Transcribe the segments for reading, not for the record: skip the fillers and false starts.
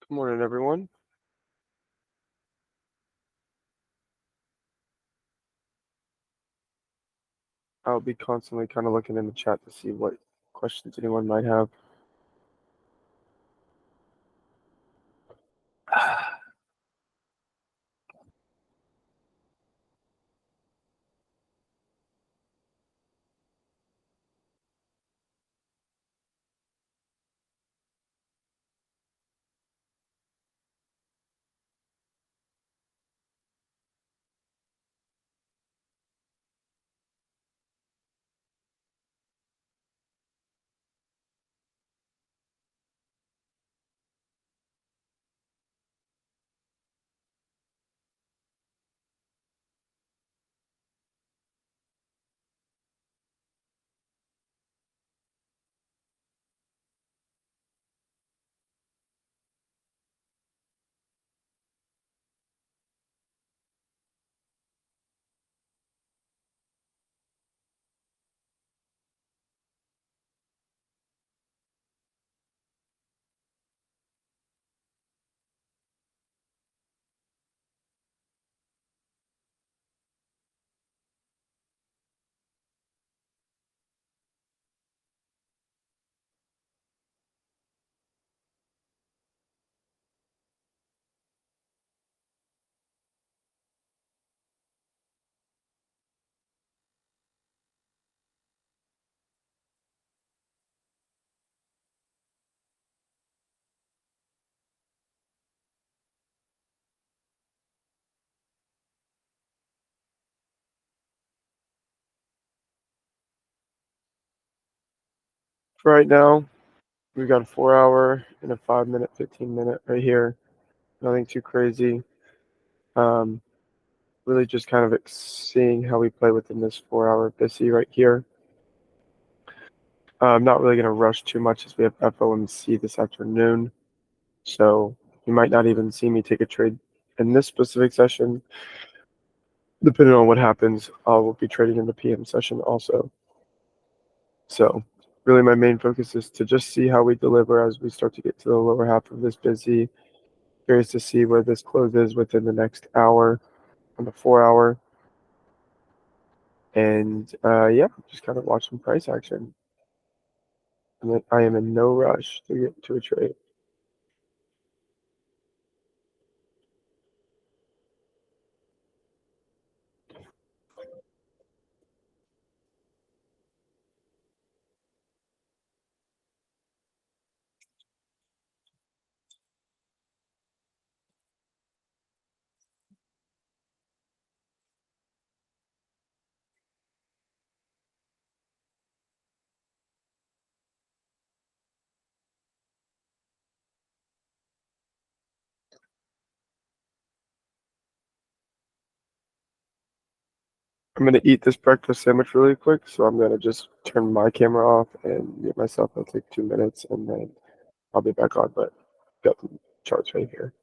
Good morning, everyone. I'll be constantly kind of looking in the chat to see what questions anyone might have. For right now, we've got a 4-hour and a 5-minute, 15-minute right here. Nothing too crazy. Really just kind of seeing how we play within this 4-hour BISI right here. I'm not really going to rush too much as we have FOMC this afternoon. So you might not even see me take a trade in this specific session. Depending on what happens, I will be trading in the PM session also. So really my main focus is to just see how we deliver as we start to get to the lower half of this BISI. Curious to see where this closes within the next hour on the 4-hour. And yeah, just kind of watch some price action. And I am in no rush to get to a trade. I'm going to eat this breakfast sandwich really quick, so I'm going to just turn my camera off and mute myself. It'll take 2 minutes, and then I'll be back on, but got the charts right here.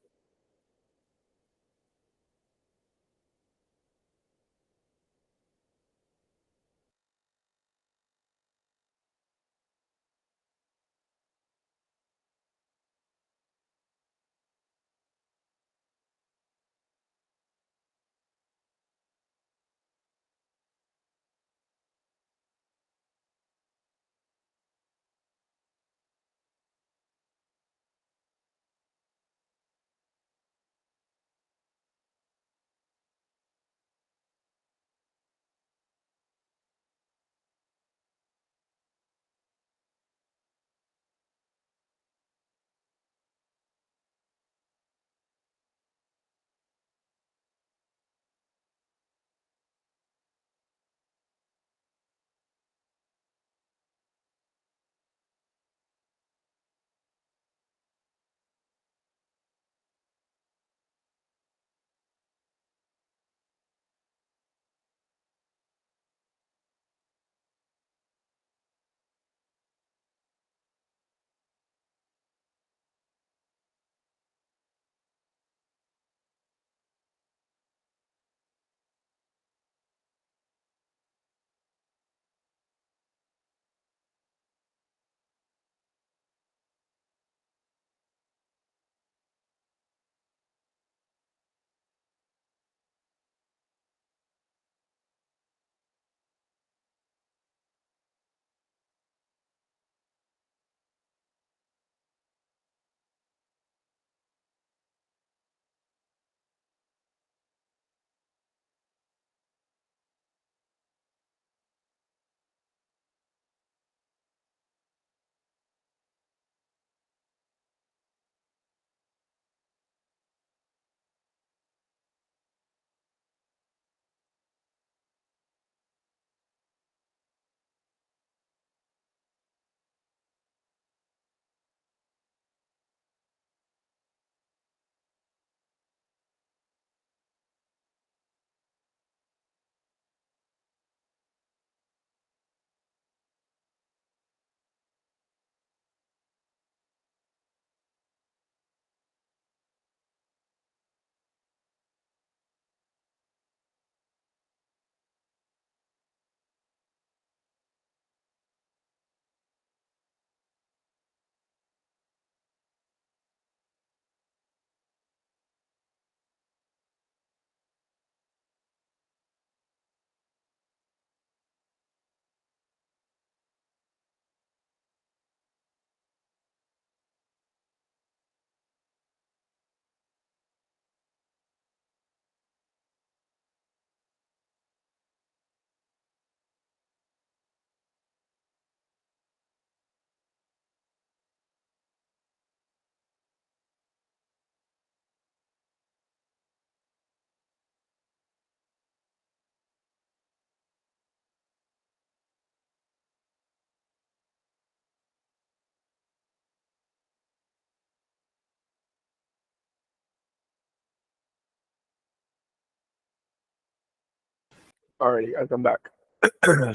Alrighty, guys, I'm back.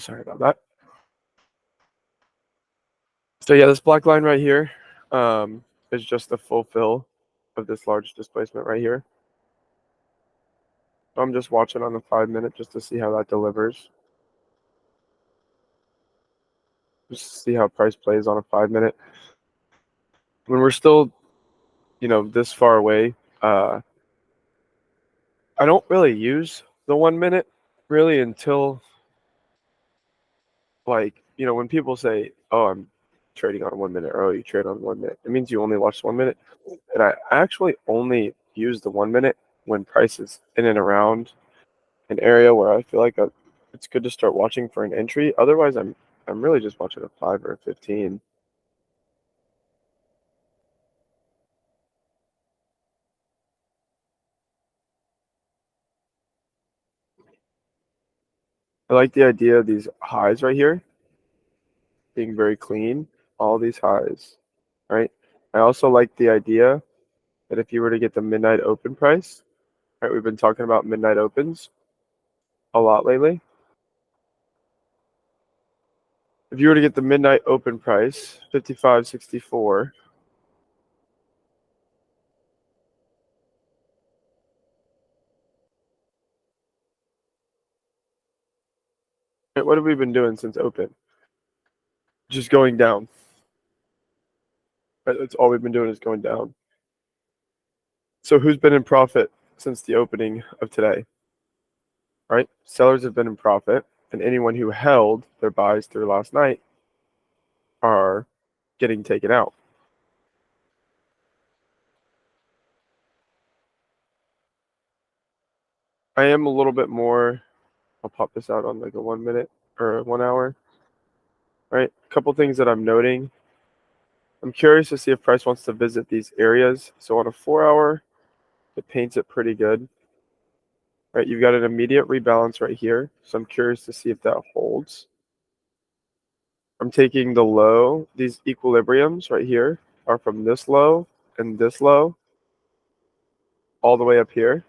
Sorry about that. So yeah, this black line right here is just the full fill of this large displacement right here. I'm just watching on the 5-minute just to see how that delivers. Just see how price plays on a 5-minute. When we're still, this far away, I don't really use the 1-minute really until when people say, "Oh, I'm trading on 1-minute," or "Oh, you trade on 1-minute," it means you only watch 1-minute. And I actually only use the 1-minute when price is in and around an area where I feel like it's good to start watching for an entry. Otherwise, I'm really just watching a 5 or a 15. I like the idea of these highs right here being very clean, all these highs, right? I also like the idea that if you were to get the midnight open price, right, we've been talking about midnight opens a lot lately. If you were to get the midnight open price, 55.64, right, what have we been doing since open? Just going down. Right, that's all we've been doing is going down. So who's been in profit since the opening of today? Right? Sellers have been in profit, and anyone who held their buys through last night are getting taken out. I am a little bit more, I'll pop this out on like a 1-minute or 1 hour, right? A couple things that I'm noting. I'm curious to see if price wants to visit these areas. So on a 4-hour, it paints it pretty good, right? You've got an immediate rebalance right here. So I'm curious to see if that holds. I'm taking the low, these equilibriums right here are from this low and this low all the way up here.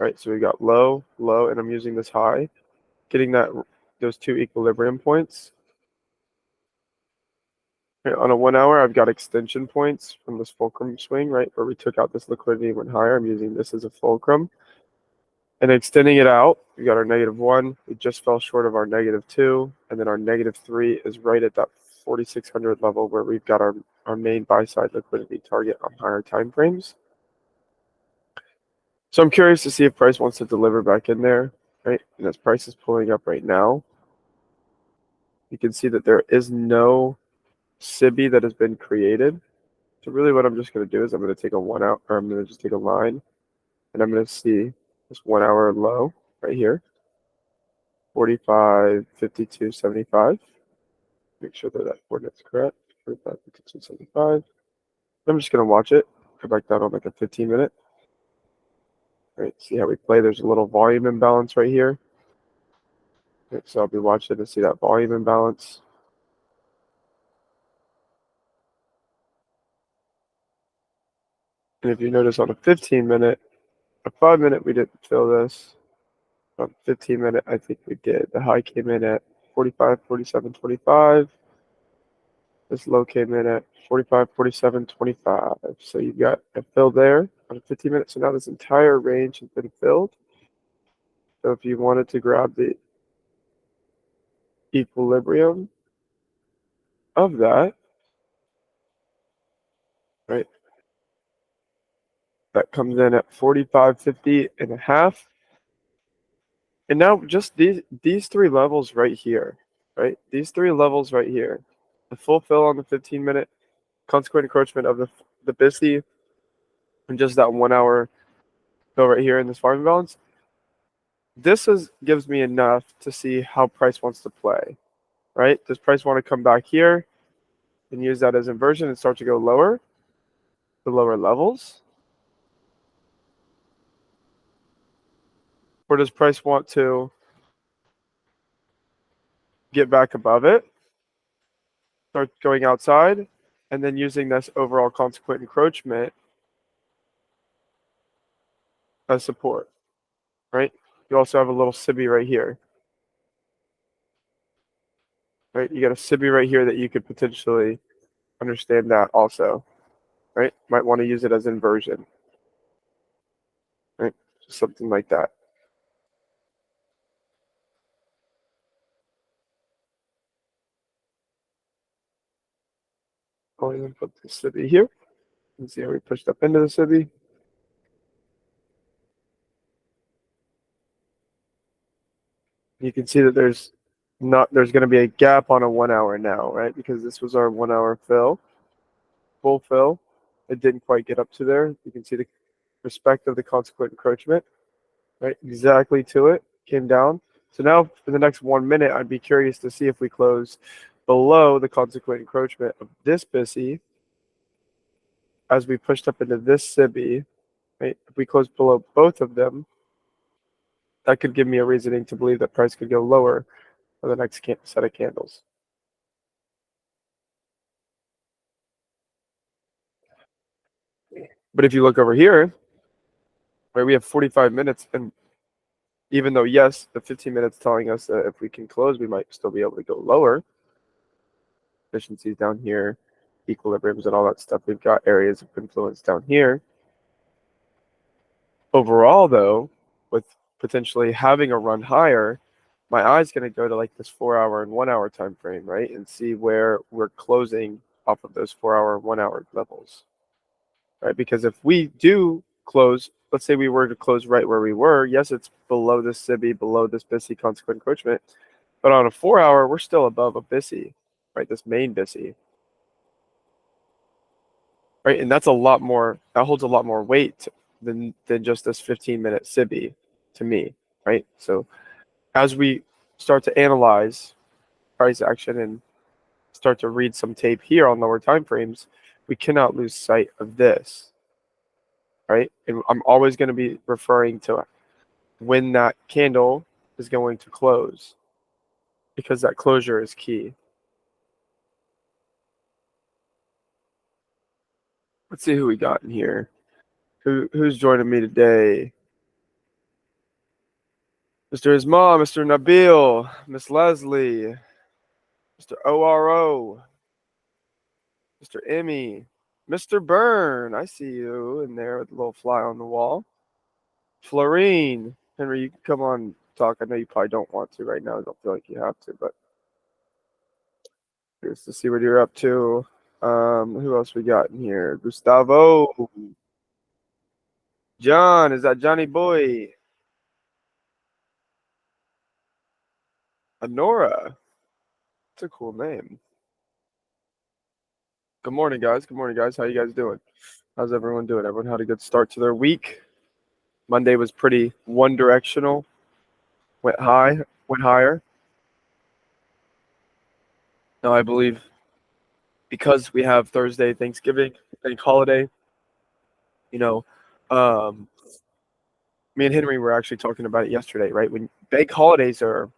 All right, so we got low, low, and I'm using this high, getting those two equilibrium points. Okay, on a 1 hour, I've got extension points from this fulcrum swing, right, where we took out this liquidity and went higher. I'm using this as a fulcrum. And extending it out, we got our -1. We just fell short of our -2. And then our -3 is right at that 4,600 level where we've got our main buy side liquidity target on higher time frames. So I'm curious to see if price wants to deliver back in there, right? And as price is pulling up right now, you can see that there is no SIBI that has been created. So really what I'm just going to do is I'm going to take a 1 hour, or I'm going to just take a line, and I'm going to see this 1 hour low right here, 45.52.75. Make sure that coordinate's correct, 45.52.75. I'm just going to watch it, go back down on like a 15-minute. Right, see how we play. There's a little volume imbalance right here. Right, so I'll be watching to see that volume imbalance. And if you notice on a 15-minute, a 5-minute, we didn't fill this. On 15-minute, I think we did. The high came in at 45.47.25. This low came in at 45.47.25. So you've got a fill there on a 15-minute. So now this entire range has been filled. So if you wanted to grab the equilibrium of that, right, that comes in at 45.50 and a half. And now just these three levels right here, right? These three levels right here, the full fill on the 15-minute, consequent encroachment of the BISI, and just that 1 hour fill right here in this farm balance. This gives me enough to see how price wants to play, right? Does price want to come back here and use that as inversion and start to go lower, the lower levels? Or does price want to get back above it, start going outside, and then using this overall consequent encroachment as support, right? you also have a little SIBI right here. Right? You got a SIBI right here that you could potentially understand that also. Right? Might want to use it as inversion. Right? Just something like that. Go ahead and put the SIBI here. And see how we pushed up into the SIBI. You can see that there's going to be a gap on a 1 hour now, right? Because this was our 1 hour fill, full fill. It didn't quite get up to there. You can see the respect of the consequent encroachment, right? Exactly to it, came down. So now for the next 1 minute, I'd be curious to see if we close below the consequent encroachment of this BISI as we pushed up into this SIBI, right? If we close below both of them, that could give me a reasoning to believe that price could go lower for the next set of candles. But if you look over here, right, we have 45 minutes, and even though, yes, the 15 minutes telling us that if we can close, we might still be able to go lower. Efficiencies down here, equilibriums and all that stuff. We've got areas of influence down here. Overall, though, with potentially having a run higher, my eye's going to go to like this 4 hour and 1 hour time frame, right? And see where we're closing off of those 4 hour, 1 hour levels, right? Because if we do close, let's say we were to close right where we were, yes, it's below this SIBI, below this BISI consequent encroachment, but on a 4 hour, we're still above a BISI, right? This main BISI, right? And that's a lot more, that holds a lot more weight than just this 15-minute SIBI to me, right? So as we start to analyze price action and start to read some tape here on lower time frames, we cannot lose sight of this, right? And I'm always going to be referring to when that candle is going to close, because that closure is key. Let's see who we got in here. Who's joining me today? Mr. Isma, Mr. Nabil, Miss Leslie, Mr. ORO, Mr. Emmy, Mr. Byrne. I see you in there with a little fly on the wall. Florine, Henry, you can come on talk. I know you probably don't want to right now. I don't feel like you have to, but curious to see what you're up to. Who else we got in here? Gustavo. John, is that Johnny Boy? Honora. That's a cool name. Good morning, guys. Good morning, guys. How you guys doing? How's everyone doing? Everyone had a good start to their week. Monday was pretty one-directional. Went higher. Now I believe because we have Thursday, Thanksgiving, bank holiday, you know, me and Henry were actually talking about it yesterday, right? When bank holidays are,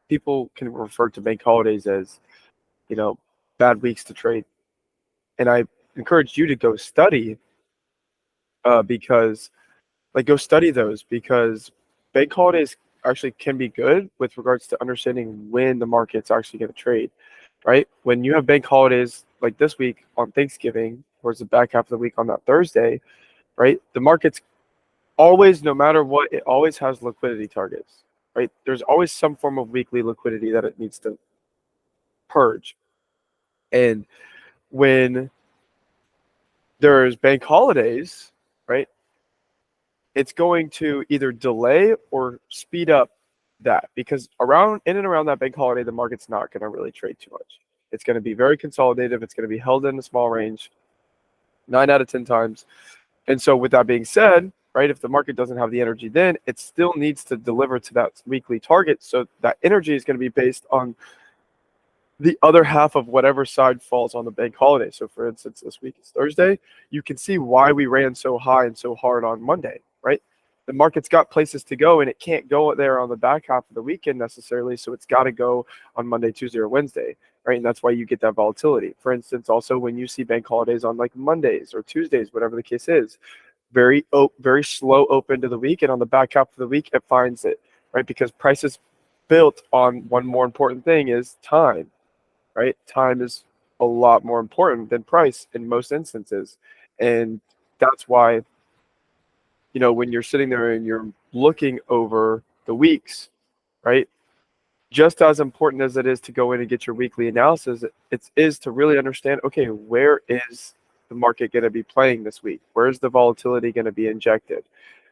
people can refer to bank holidays as, bad weeks to trade. And I encourage you to go study because go study those, because bank holidays actually can be good with regards to understanding when the market's actually going to trade, right? When you have bank holidays like this week on Thanksgiving, towards the back half of the week on that Thursday, right? The market's always, no matter what, it always has liquidity targets, right? There's always some form of weekly liquidity that it needs to purge. And when there's bank holidays, right, it's going to either delay or speed up that, because in and around that bank holiday, the market's not going to really trade too much. It's going to be very consolidative. It's going to be held in a small range 9 out of 10 times. And so with that being said, right, if the market doesn't have the energy, then it still needs to deliver to that weekly target. So that energy is going to be based on the other half of whatever side falls on the bank holiday. So for instance, this week is Thursday. You can see why we ran so high and so hard on Monday, right? The market's got places to go, and it can't go there on the back half of the weekend necessarily. So it's got to go on Monday, Tuesday, or Wednesday, right? And that's why you get that volatility. For instance, also when you see bank holidays on like Mondays or Tuesdays, whatever the case is, very slow open to the week, and on the back half of the week it finds it, right? Because price is built on one more important thing is time, right? Time is a lot more important than price in most instances. And that's why, when you're sitting there and you're looking over the weeks, right? Just as important as it is to go in and get your weekly analysis, it is to really understand, okay, where is the market going to be playing this week? Where is the volatility going to be injected,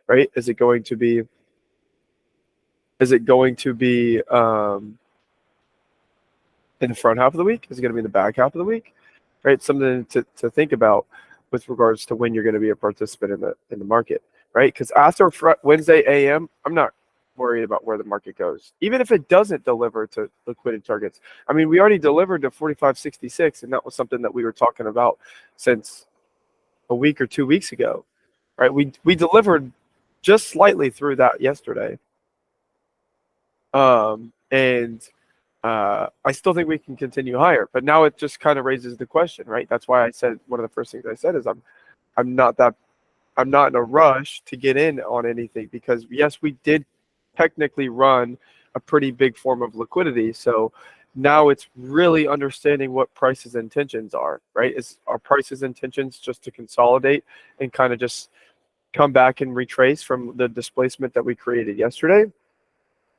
right? Is it going to be in the front half of the week? Is it going to be in the back half of the week? Right? Something to think about with regards to when you're going to be a participant in the market, right? Because after Wednesday AM, I'm not worried about where the market goes, even if it doesn't deliver to liquidity targets. I mean, we already delivered to 45.66, and that was something that we were talking about since a week or 2 weeks ago, right? We delivered just slightly through that yesterday, and I still think we can continue higher, but now it just kind of raises the question, right? That's why I said one of the first things I said is I'm not that I'm not in a rush to get in on anything, because yes, we did technically run a pretty big form of liquidity. So now it's really understanding what prices intentions are, right? Is our prices intentions just to consolidate and kind of just come back and retrace from the displacement that we created yesterday?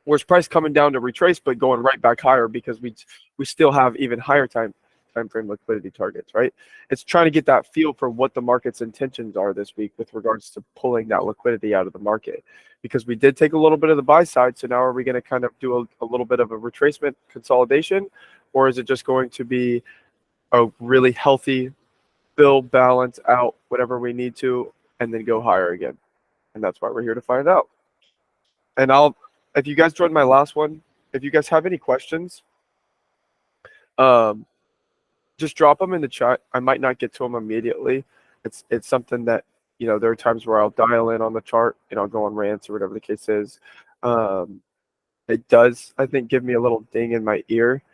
Where's price coming down to retrace, but going right back higher because we still have even higher time frame liquidity targets, right? It's trying to get that feel for what the market's intentions are this week with regards to pulling that liquidity out of the market, because we did take a little bit of the buy side. So now are we going to kind of do a little bit of a retracement consolidation, or is it just going to be a really healthy build, balance out whatever we need to, and then go higher again? And that's why we're here to find out. And if you guys joined my last one, if you guys have any questions, just drop them in the chat. I might not get to them immediately. It's something that, there are times where I'll dial in on the chart and I'll go on rants or whatever the case is. It does, I think, give me a little ding in my ear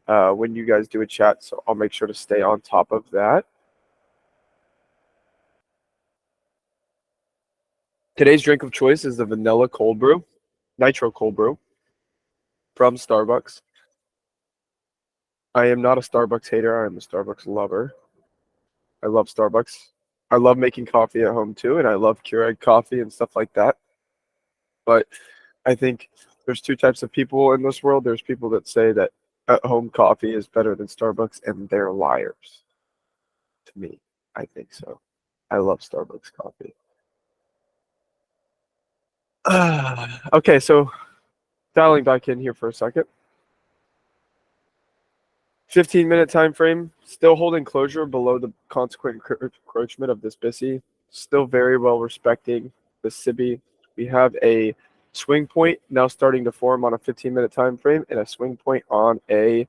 when you guys do a chat, so I'll make sure to stay on top of that. Today's drink of choice is the vanilla cold brew, nitro cold brew from Starbucks. I am not a Starbucks hater. I am a Starbucks lover. I love Starbucks. I love making coffee at home too, and I love Keurig coffee and stuff like that. But I think there's two types of people in this world. There's people that say that at-home coffee is better than Starbucks, and they're liars. To me, I think so. I love Starbucks coffee. Okay, so dialing back in here for a second. 15-minute time frame, still holding closure below the consequent encroachment of this BISI. Still very well respecting the SIBI. We have a swing point now starting to form on a 15-minute time frame, and a swing point on a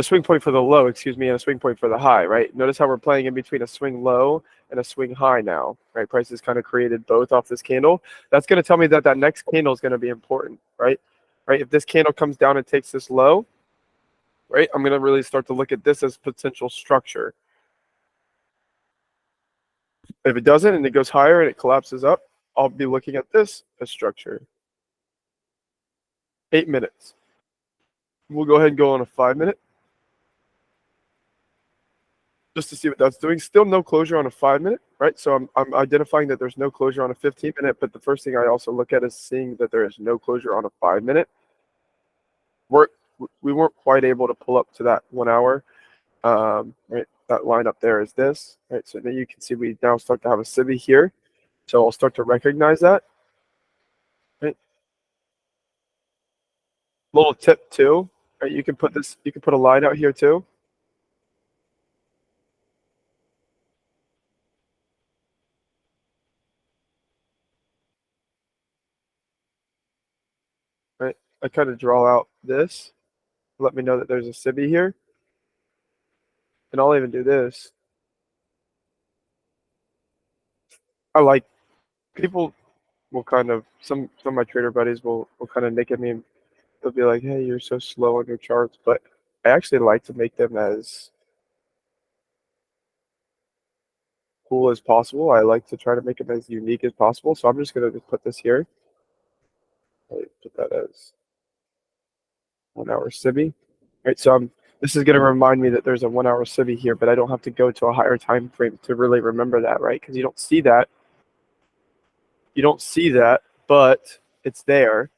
swing point for the low, excuse me, and a swing point for the high, right? Notice how we're playing in between a swing low and a swing high now, right? Prices kind of created both off this candle. That's going to tell me that that next candle is going to be important, right? Right? If this candle comes down and takes this low, right, I'm going to really start to look at this as potential structure. If it doesn't and it goes higher and it collapses up, I'll be looking at this as structure. 8 minutes. We'll go ahead and go on a 5-minute just to see what that's doing. Still no closure on a 5-minute, right? So I'm identifying that there's no closure on a 15-minute, but the first thing I also look at is seeing that there is no closure on a 5-minute. We weren't quite able to pull up to that 1 hour. Right, that line up there is this, right? So then you can see we now start to have a SIBI here. So I'll start to recognize that. Right? Little tip too, right? You can put a line out here too. Right? I kind of draw out this. Let me know that there's a SIBI here. And I'll even do this. I like people will kind of some of my trader buddies will kind of nick at me. They'll be like, "Hey, you're so slow on your charts," but I actually like to make them as cool as possible. I like to try to make them as unique as possible. So I'm just going to put this here. I'll put that as 1 hour SIBI. Right, so this is going to remind me that there's a 1 hour SIBI here, but I don't have to go to a higher time frame to really remember that, right? Because you don't see that. You don't see that, but it's there.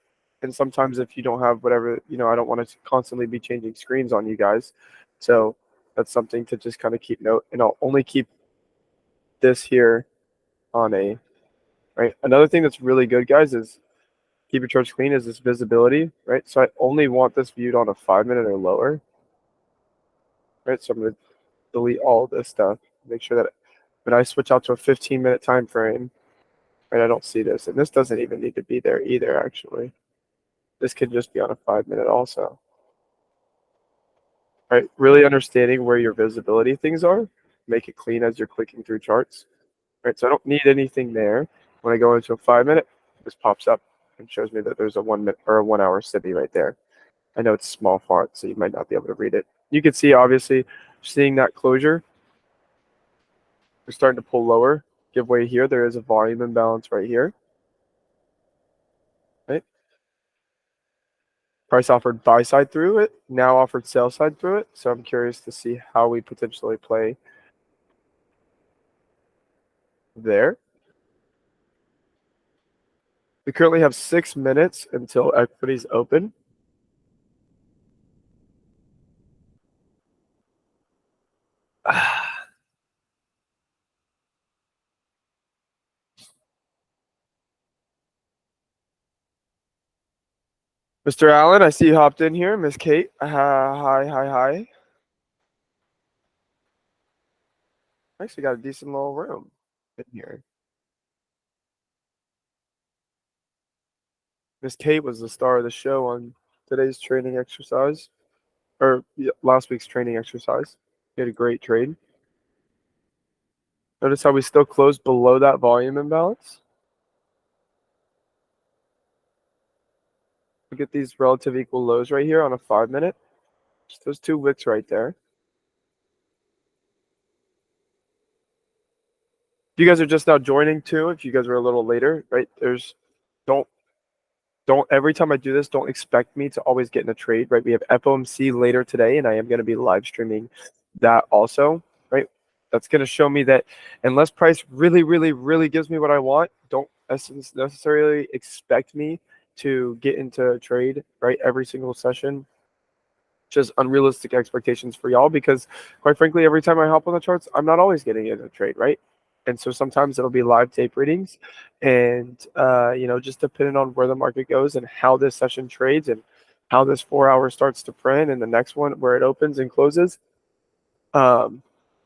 And sometimes if you don't have whatever, I don't want to constantly be changing screens on you guys. So that's something to just kind of keep note. And I'll only keep this here on a, right? Another thing that's really good, guys, is keep your charts clean is this visibility, right? So I only want this viewed on a 5-minute or lower, right? So I'm going to delete all of this stuff, make sure that when I switch out to a 15-minute time frame, right, I don't see this. And this doesn't even need to be there either, actually. This could just be on a 5-minute also. Right, really understanding where your visibility things are, make it clean as you're clicking through charts. Right, so I don't need anything there. When I go into a 5-minute, this pops up and shows me that there's a 1 minute or a 1 hour SIBI right there. I know it's small font, so you might not be able to read it. You can see, obviously, seeing that closure, we're starting to pull lower, give way here. There is a volume imbalance right here. Right? Price offered buy side through it, now offered sell side through it. So I'm curious to see how we potentially play there. We currently have 6 minutes until equities open. Mr. Allen, I see you hopped in here. Miss Kate, hi. Actually got a decent little room in here. Miss Kate was the star of the show on today's training exercise, or last week's training exercise. She had a great trade. Notice how we still closed below that volume imbalance. Look at these relative equal lows right here on a 5-minute. Just those two wicks right there. If you guys are just now joining too, if you guys are a little later, right, don't every time I do this, don't expect me to always get in a trade, right? We have FOMC later today, and I am going to be live streaming that also, right? That's going to show me that unless price really gives me what I want, don't necessarily expect me to get into a trade, right? Every single session. Just unrealistic expectations for y'all, because quite frankly, every time I hop on the charts, I'm not always getting in a trade, right? And so sometimes it'll be live tape readings, and just depending on where the market goes and how this session trades and how this 4 hour starts to print and the next one where it opens and closes, I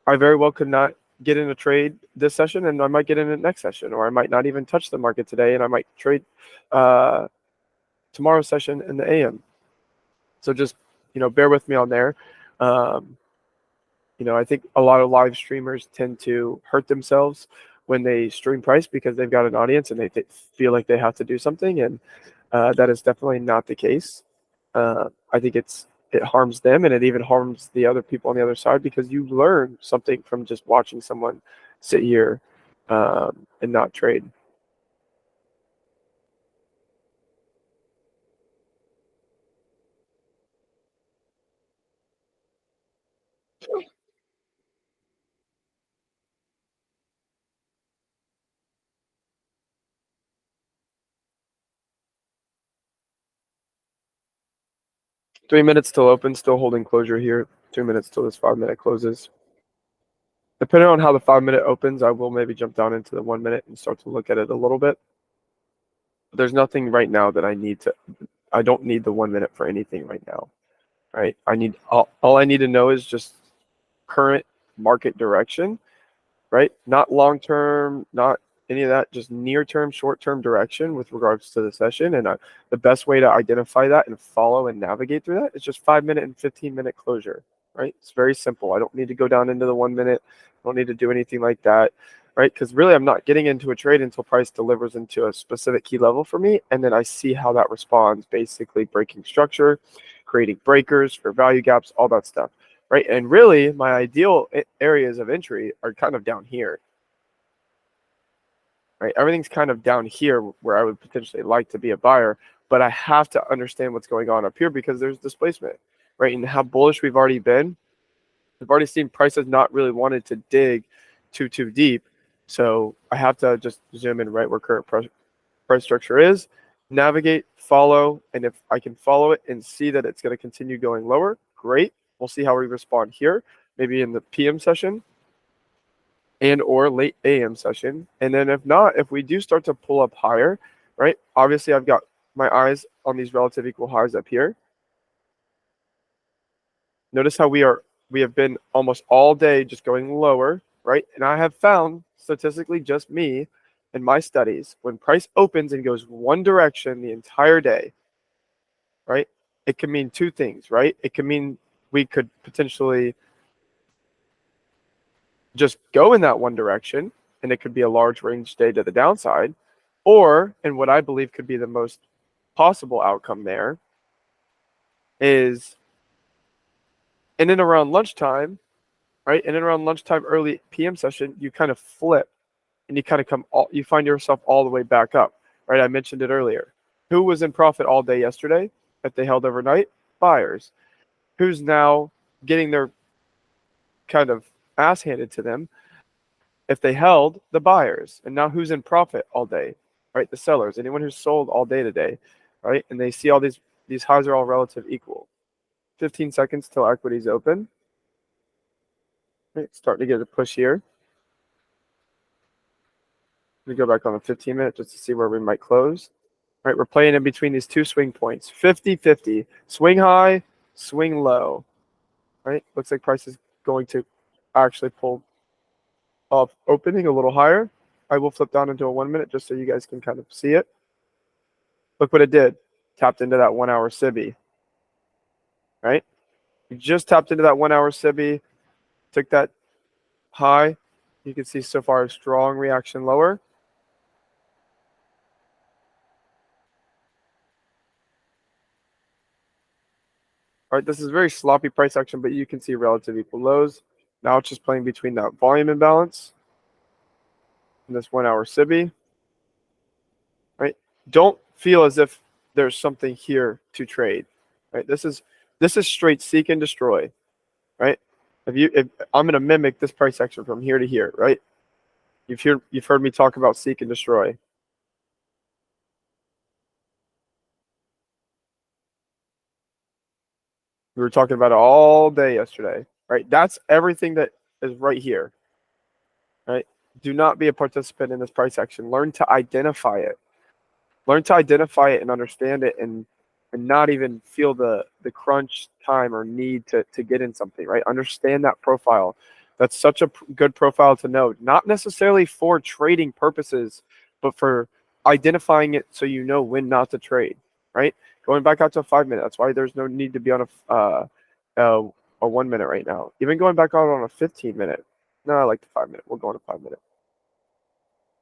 very well could not get in a trade this session, and I might get in it next session, or I might not even touch the market today, and I might trade tomorrow's session in the AM. So just bear with me on there. I think a lot of live streamers tend to hurt themselves when they stream price because they've got an audience and they feel like they have to do something, and that is definitely not the case. I think it harms them, and it even harms the other people on the other side, because you learn something from just watching someone sit here and not trade. Three minutes till open, still holding closure here. 2 minutes till this 5-minute closes. Depending on how the 5-minute opens, I will maybe jump down into the 1 minute and start to look at it a little bit. But there's nothing right now that I don't need the 1 minute for anything right now, right? All I need to know is just current market direction, right? Not long-term, not any of that, just near-term, short-term direction with regards to the session. And the best way to identify that and follow and navigate through that is just 5-minute and 15-minute closure, right? It's very simple. I don't need to go down into the 1 minute. I don't need to do anything like that, right? Because really, I'm not getting into a trade until price delivers into a specific key level for me. And then I see how that responds, basically breaking structure, creating breakers for value gaps, all that stuff, right? And really, my ideal areas of entry are kind of down here, right? Everything's kind of down here where I would potentially like to be a buyer, but I have to understand what's going on up here because there's displacement, right? And how bullish we've already been. We've already seen prices not really wanted to dig too deep. So I have to just zoom in right where current price structure is, navigate, follow, and if I can follow it and see that it's going to continue going lower, great. We'll see how we respond here, maybe in the PM session and or late AM session. And then if not, if we do start to pull up higher, right? Obviously, I've got my eyes on these relative equal highs up here. Notice how we have been almost all day just going lower, right? And I have found statistically just me in my studies, when price opens and goes one direction the entire day, right? It can mean two things, right? It can mean we could potentially just go in that one direction and it could be a large range day to the downside, or, and what I believe could be the most possible outcome there is in and around lunchtime, right? In and around lunchtime, early PM session, you kind of flip and you kind of you find yourself all the way back up, right? I mentioned it earlier. Who was in profit all day yesterday that they held overnight? Buyers. Who's now getting their kind of ass handed to them if they held? The buyers. And now who's in profit all day, right? The sellers. Anyone who's sold all day today, right? And they see all these highs are all relative equal. 15 seconds till equity's open. Right, starting to get a push here. We go back on the 15-minute just to see where we might close. All right, we're playing in between these two swing points, 50-50. Swing high, swing low. Right, looks like price is going to actually pull off opening a little higher. I will flip down into a 1 minute just so you guys can kind of see it. Look what it did. Tapped into that 1 hour SIBI. Right, we just tapped into that 1 hour SIBI, took that high. You can see so far a strong reaction lower. All right, this is very sloppy price action, but you can see relative equal lows. Now it's just playing between that volume imbalance and this 1 hour SIBI. Right? Don't feel as if there's something here to trade. Right? This is straight seek and destroy. Right? If I'm going to mimic this price action from here to here, right? You've heard me talk about seek and destroy. We were talking about it all day yesterday, right? That's everything that is right here, right? Do not be a participant in this price action. Learn to identify it. Learn to identify it and understand it, and not even feel the crunch time or need to get in something, right? Understand that profile. That's such a good profile to know, not necessarily for trading purposes, but for identifying it so you know when not to trade, right? Going back out to a 5 minute. That's why there's no need to be on a 1 minute right now. Even going back out on a 15 minute. No, I like the 5 minute. We'll go on a 5 minute.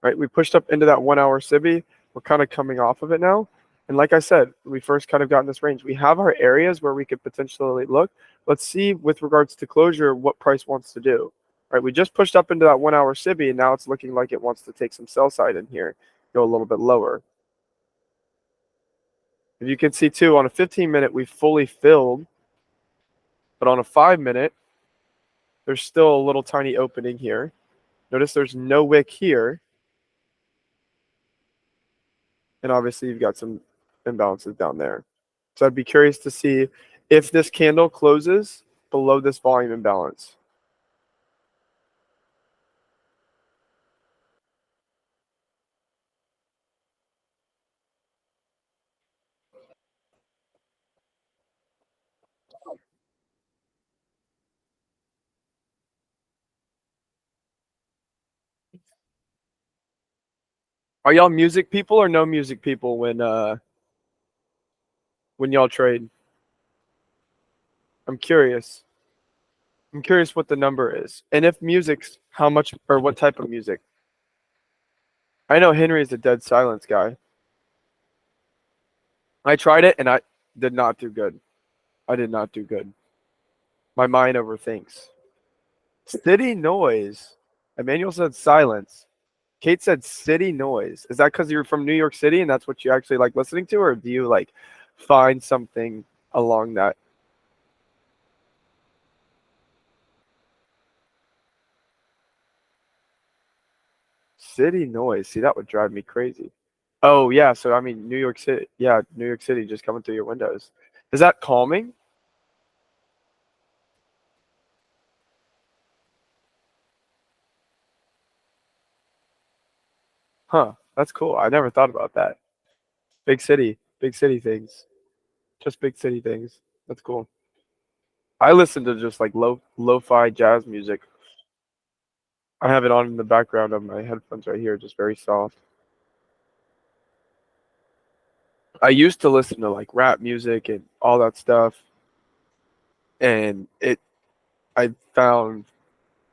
Right, we pushed up into that 1 hour SIBI. We're kind of coming off of it now. And like I said, we first kind of got in this range. We have our areas where we could potentially look. Let's see with regards to closure what price wants to do. Right, we just pushed up into that 1 hour SIBI, and now it's looking like it wants to take some sell side in here, go a little bit lower. If you can see too, on a 15 minute, we fully filled. But on a 5 minute, there's still a little tiny opening here. Notice there's no wick here. And obviously you've got some imbalances down there. So I'd be curious to see if this candle closes below this volume imbalance. Are y'all music people or no music people when y'all trade? I'm curious. I'm curious what the number is. And if music's how much or what type of music. I know Henry is a dead silence guy. I tried it and I did not do good. I did not do good. My mind overthinks. Steady noise. Emmanuel said silence. Kate said city noise. Is that because you're from New York City and that's what you actually like listening to, or do you like find something along that city noise? See, that would drive me crazy. Oh yeah, so I mean New York City. Yeah, New York City just coming through your windows. Is that calming? Huh. That's cool. I never thought about that. Big city things. Just big city things. That's cool. I listen to just like lo-fi jazz music. I have it on in the background of my headphones right here, just very soft. I used to listen to like rap music and all that stuff, and I found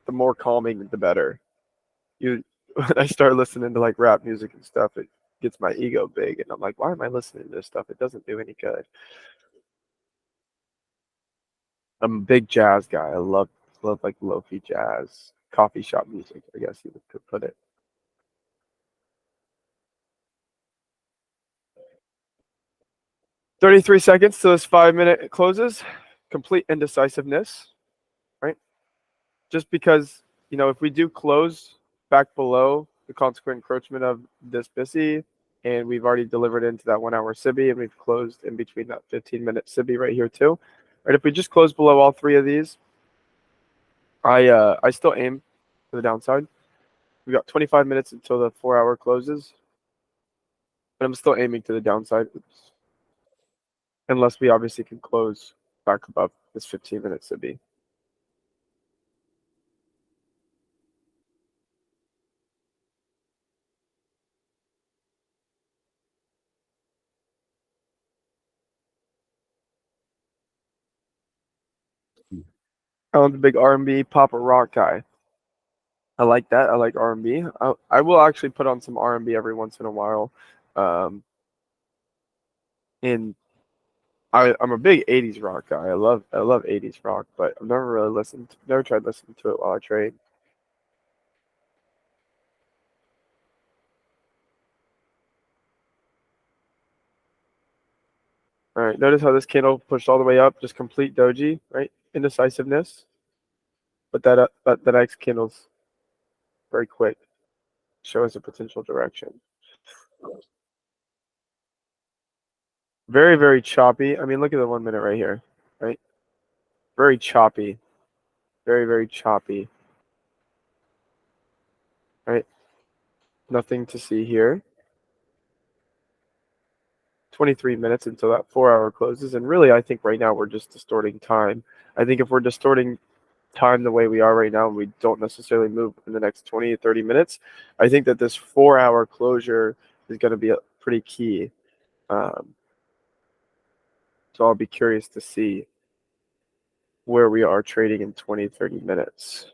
the more calming the better. You when I start listening to like rap music and stuff, it gets my ego big, and I'm like, why am I listening to this stuff? It doesn't do any good. I'm a big jazz guy. I love like lofi jazz, coffee shop music. I guess you could put it. 33 seconds till this 5 minute closes. Complete indecisiveness, right? Just because, if we do close back below the consequent encroachment of this BISI, and we've already delivered into that 1 hour SIBI, and we've closed in between that 15-minute SIBI right here too. Right, if we just close below all three of these, I still aim for the downside. We got 25 minutes until the 4 hour closes, but I'm still aiming to the downside. Unless we obviously can close back above this 15-minute SIBI. I'm a big R&B pop or rock guy. I like that. I like R&B. I will actually put on some R&B every once in a while. Um, and I'm a big 80s rock guy. I love 80s rock, but I've never really never tried listening to it while I trade. All right, notice how this candle pushed all the way up, just complete doji, right? Indecisiveness, but that the next candle's very quick, show us a potential direction. Very, very choppy. I mean, look at the 1 minute right here, right? Very choppy, very, very choppy, right? Nothing to see here. 23 minutes until that 4 hour closes. And really, I think right now we're just distorting time. I think if we're distorting time the way we are right now, and we don't necessarily move in the next 20 to 30 minutes, I think that this 4 hour closure is going to be pretty key. Um, so I'll be curious to see where we are trading in 20, 30 minutes.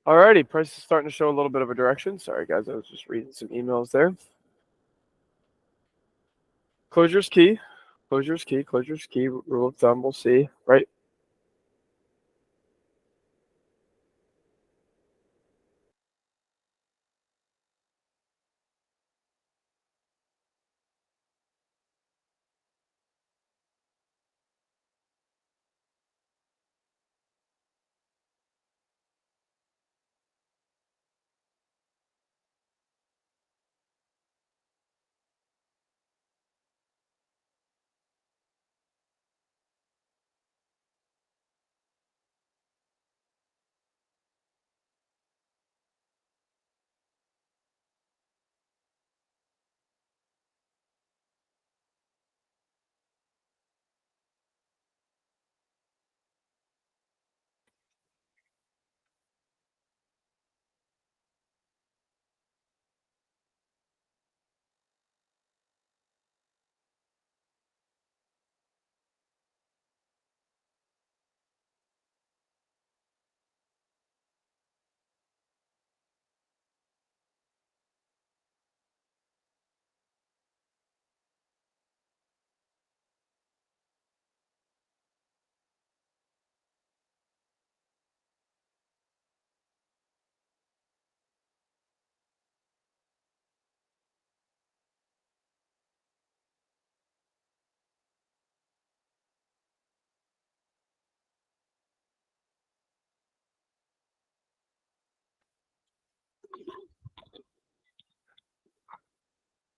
Alrighty, price is starting to show a little bit of a direction. Sorry guys, I was just reading some emails there. Closure's key. Closure's key. Closure's key. Rule of thumb, we'll see, right?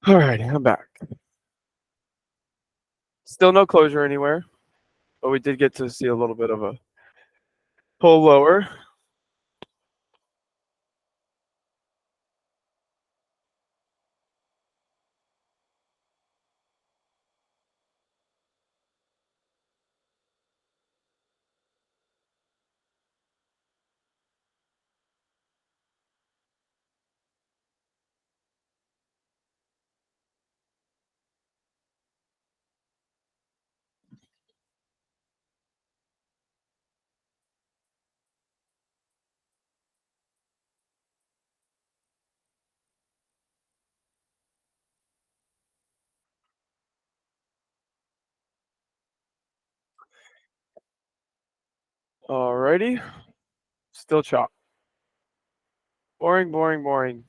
Alrighty, I'm back. Still no closure anywhere, but we did get to see a little bit of a pull lower. Alrighty, still chop. Boring, boring, boring.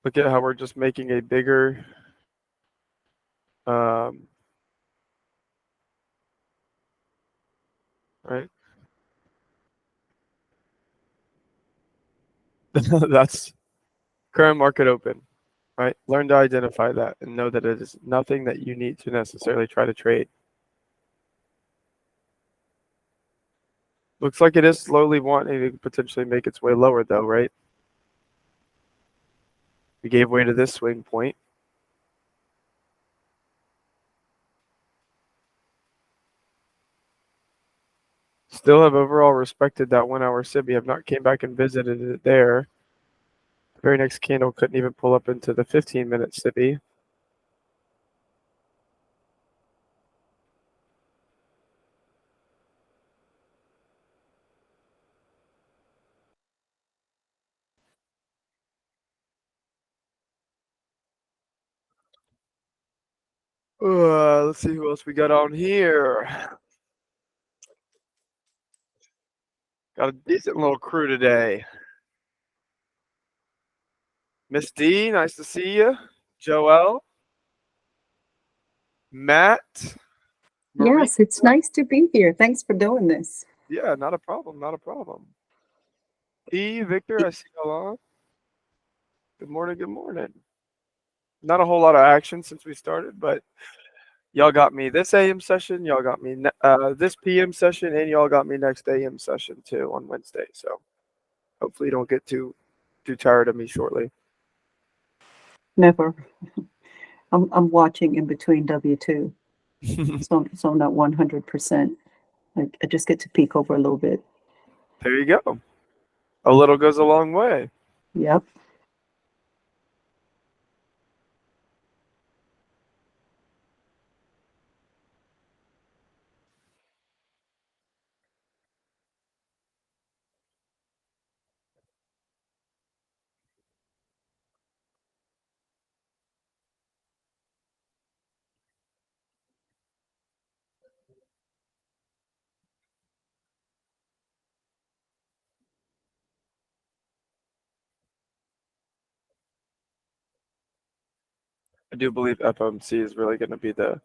Look at how we're just making a bigger right? That's current market open, right? Learn to identify that and know that it is nothing that you need to necessarily try to trade. Looks like it is slowly wanting to potentially make its way lower though, right? We gave way to this swing point. Still have overall respected that 1 hour SIBI. Have not came back and visited it there. The very next candle couldn't even pull up into the 15-minute SIBI. Let's see who else we got on here. Got a decent little crew today. Miss D, nice to see you. Joel, Matt, Marie. Yes, it's nice to be here. Thanks for doing this. Yeah, not a problem, not a problem. E, Victor, I see y'all on. Good morning, good morning. Not a whole lot of action since we started, but y'all got me this AM session, y'all got me this PM session, and y'all got me next AM session too on Wednesday. So hopefully you don't get too tired of me shortly. Never. I'm watching in between W2, so I'm not 100%. I just get to peek over a little bit. There you go. A little goes a long way. Yep. I do believe FOMC is really going to be the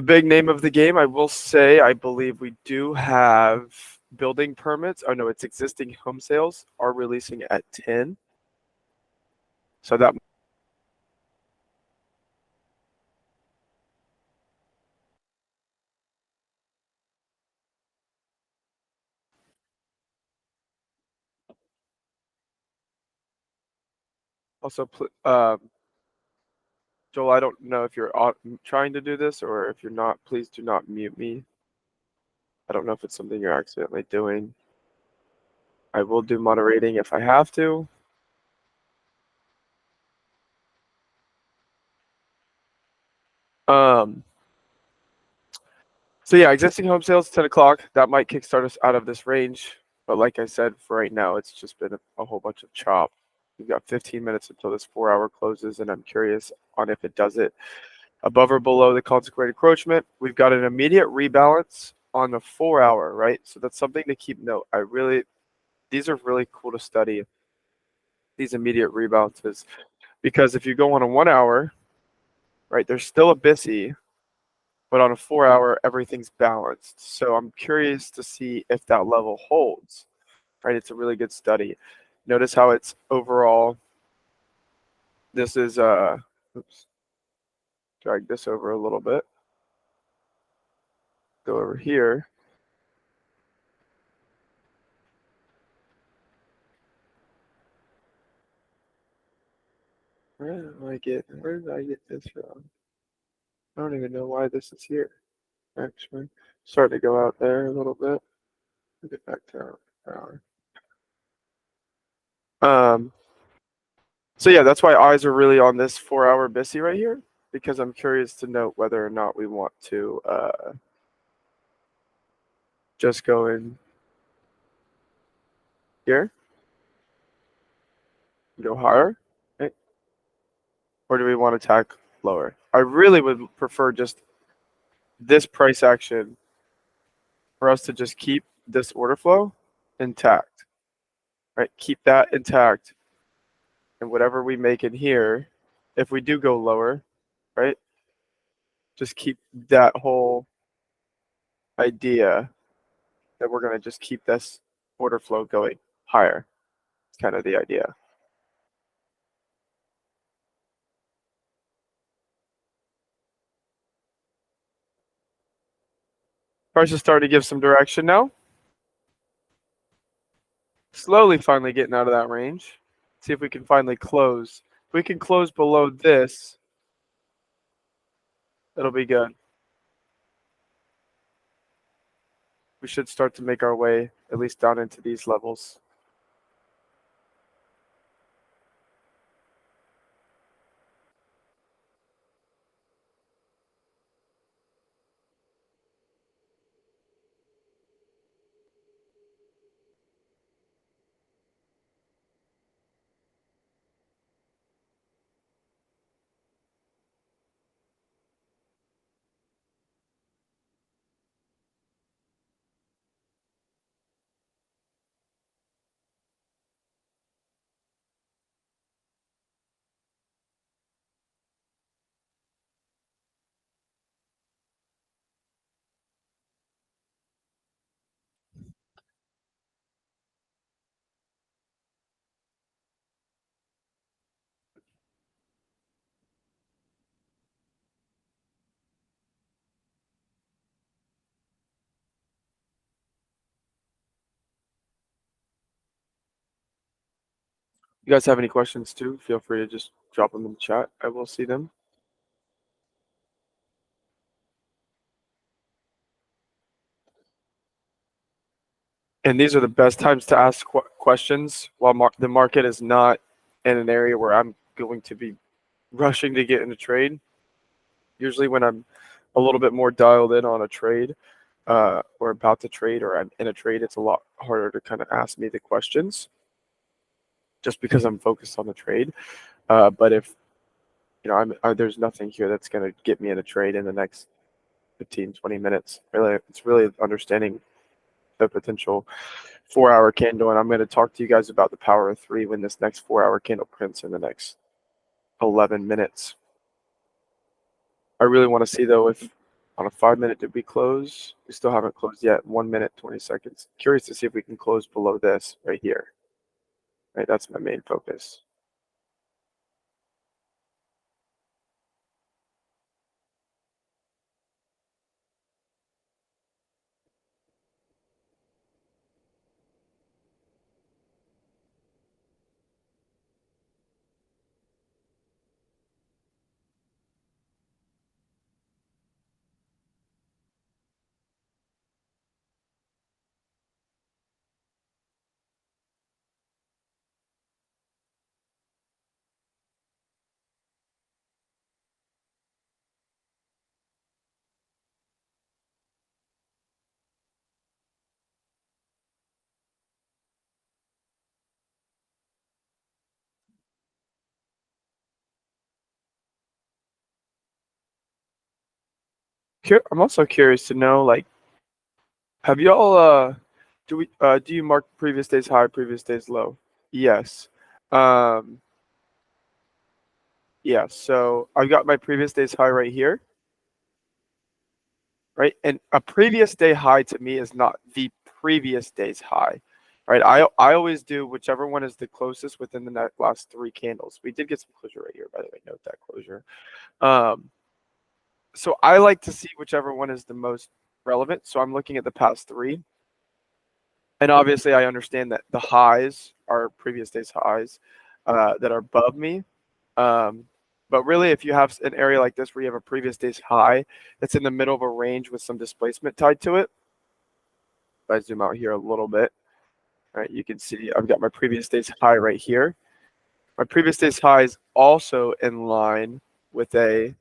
big name of the game. I will say, I believe we do have building permits. Oh no, it's existing home sales are releasing at 10. So that also, Joel, I don't know if you're trying to do this or if you're not, please do not mute me. I don't know if it's something you're accidentally doing. I will do moderating if I have to. So yeah, existing home sales, 10 o'clock. That might kickstart us out of this range. But like I said, for right now, it's just been a whole bunch of chop. We've got 15 minutes until this 4-hour closes, and I'm curious on if it does it above or below the consecrated encroachment. We've got an immediate rebalance on the 4-hour, right? So that's something to keep note. These are really cool to study, these immediate rebalances, because if you go on a 1-hour, right, there's still a BISI, but on a 4-hour, everything's balanced. So I'm curious to see if that level holds, right? It's a really good study. Notice how it's overall, this is, oops, drag this over a little bit. Go over here. Where did I get this from? I don't even know why this is here, actually. Starting to go out there a little bit. Get back to our hour. So yeah, that's why eyes are really on this 4-hour BISI right here, because I'm curious to note whether or not we want to just go in here, go higher, okay? Or do we want to tack lower? I really would prefer just this price action for us to just keep this order flow intact, right? Keep that intact, and whatever we make in here, if we do go lower, right? Just keep that whole idea that we're going to just keep this order flow going higher. It's kind of the idea. Price is starting to give some direction now. Slowly finally getting out of that range. See if we can finally close. If we can close below this, it'll be good. We should start to make our way at least down into these levels. You guys have any questions too? Feel free to just drop them in the chat. I will see them. And these are the best times to ask questions while the market is not in an area where I'm going to be rushing to get in a trade. Usually when I'm a little bit more dialed in on a trade or about to trade or I'm in a trade, it's a lot harder to kind of ask me the questions just because I'm focused on the trade. But if, you know, there's nothing here that's going to get me in a trade in the next 15, 20 minutes. Really, it's really understanding the potential 4-hour candle. And I'm going to talk to you guys about the power of 3 when this next 4-hour candle prints in the next 11 minutes. I really want to see though if on a 5 minute did we close? We still haven't closed yet. 1 minute, 20 seconds. Curious to see if we can close below this right here. Right, that's my main focus. I'm also curious to know, like, have y'all do you mark previous days high, previous days low? Yes. Um, yeah, so I've got my previous day's high right here, right? And a previous day high to me is not the previous day's high, right? I always do whichever one is the closest within the last 3 candles. We did get some closure right here, by the way. Note that closure. So I like to see whichever one is the most relevant. So I'm looking at the past 3. And obviously, I understand that the highs are previous day's highs that are above me. But really, if you have an area like this where you have a previous day's high that's in the middle of a range with some displacement tied to it, if I zoom out here a little bit, right, you can see I've got my previous day's high right here. My previous day's high is also in line with a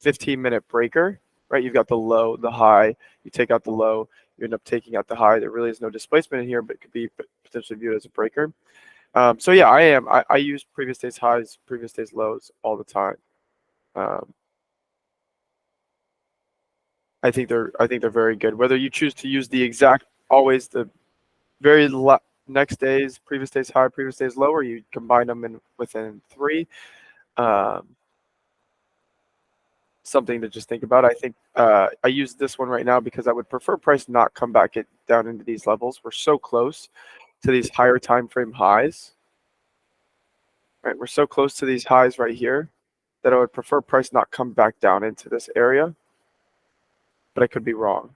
15-minute breaker, right? You've got the low, the high, you take out the low, you end up taking out the high. There really is no displacement in here, but it could be potentially viewed as a breaker. So yeah, I use previous day's highs, previous day's lows all the time. I think they're very good. Whether you choose to use the exact always the very next day's previous day's high, previous day's low, or you combine them in within 3. Um, Something to just think about. I think I use this one right now because I would prefer price not come back down into these levels. We're so close to these higher time frame highs. Right, we're so close to these highs right here that I would prefer price not come back down into this area, but I could be wrong.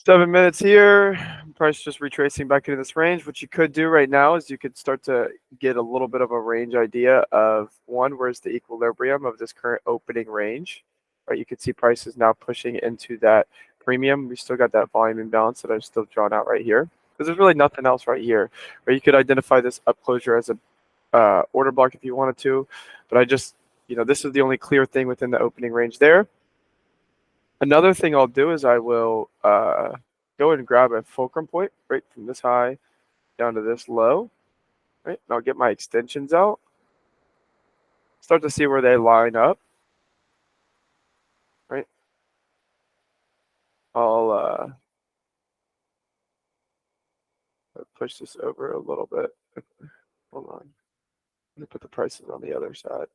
7 minutes here. Price just retracing back into this range. What you could do right now is you could start to get a little bit of a range idea of where's the equilibrium of this current opening range. Right, you can see prices now pushing into that premium. We still got that volume imbalance that I've still drawn out right here because there's really nothing else right here. Or you could identify this up closure as a order block if you wanted to, but I just, this is the only clear thing within the opening range there. Another thing I'll do is I will go and grab a fulcrum point right from this high down to this low, right? And I'll get my extensions out, start to see where they line up, right? I'll push this over a little bit. Hold on. Let me put the prices on the other side.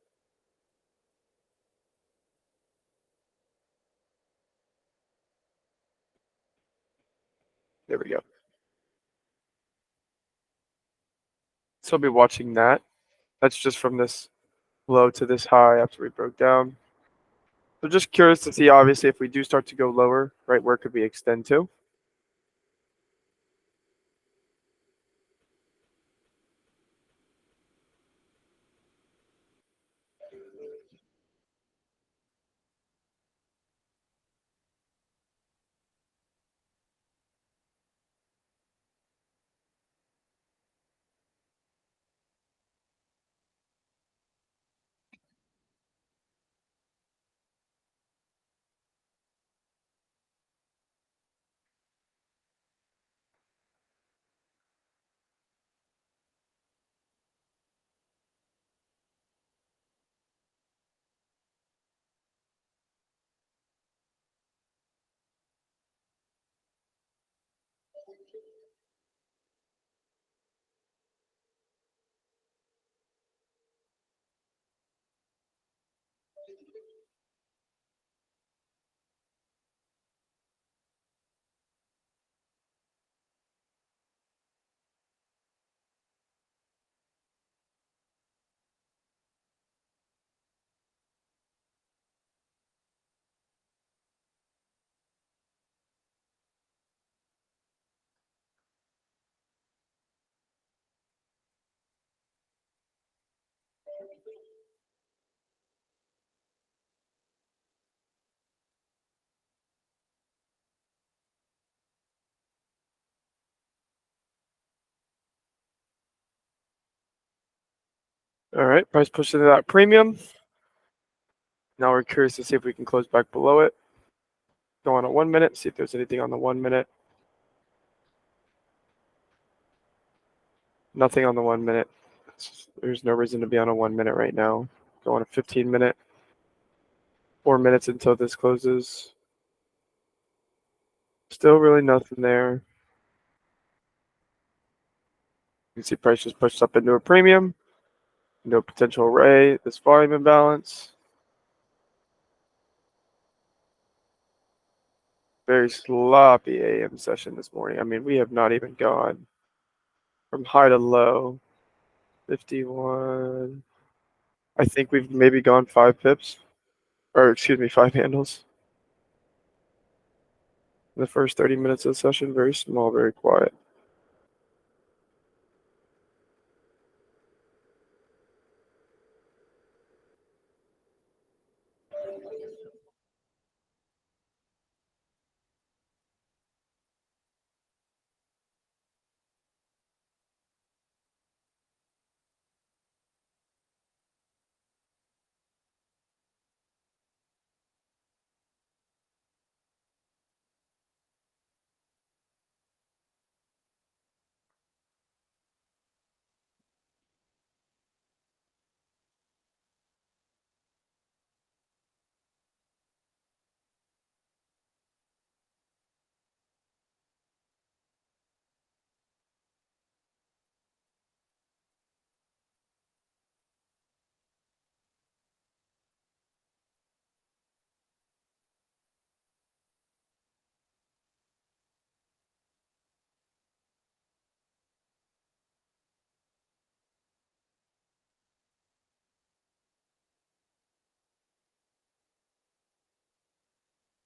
There we go. So I'll be watching that. That's just from this low to this high after we broke down. So just curious to see, obviously, if we do start to go lower, right, where could we extend to? All right, price pushed into that premium. Now we're curious to see if we can close back below it. Go on a 1 minute, see if there's anything on the 1 minute. Nothing on the 1 minute. There's no reason to be on a 1 minute right now. Go on a 15 minute. 4 minutes until this closes. Still really nothing there. You can see price just pushed up into a premium. No potential array. This volume imbalance. Very sloppy AM session this morning. I mean, we have not even gone from high to low. 51. I think we've maybe gone 5 pips. Or excuse me, 5 handles. In the first 30 minutes of the session, very small, very quiet.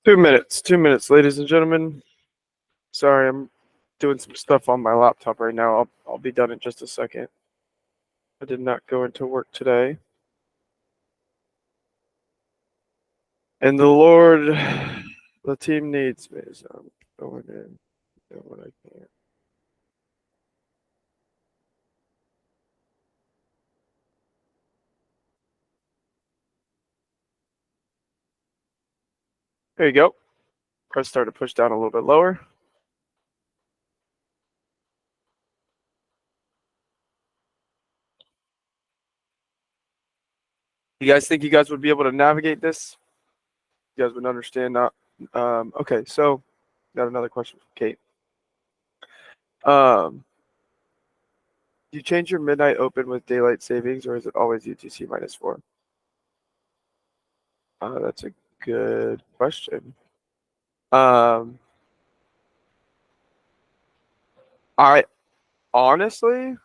Two minutes, ladies and gentlemen. Sorry, I'm doing some stuff on my laptop right now. I'll be done in just a second. I did not go into work today. And the Lord, the team needs me, so I'm going in, doing what I can. There you go. Price started to push down a little bit lower. You guys think you guys would be able to navigate this? You guys would understand that? Okay, so got another question from Kate. Do you change your midnight open with daylight savings, or is it always UTC -4? That's a good question. I honestly,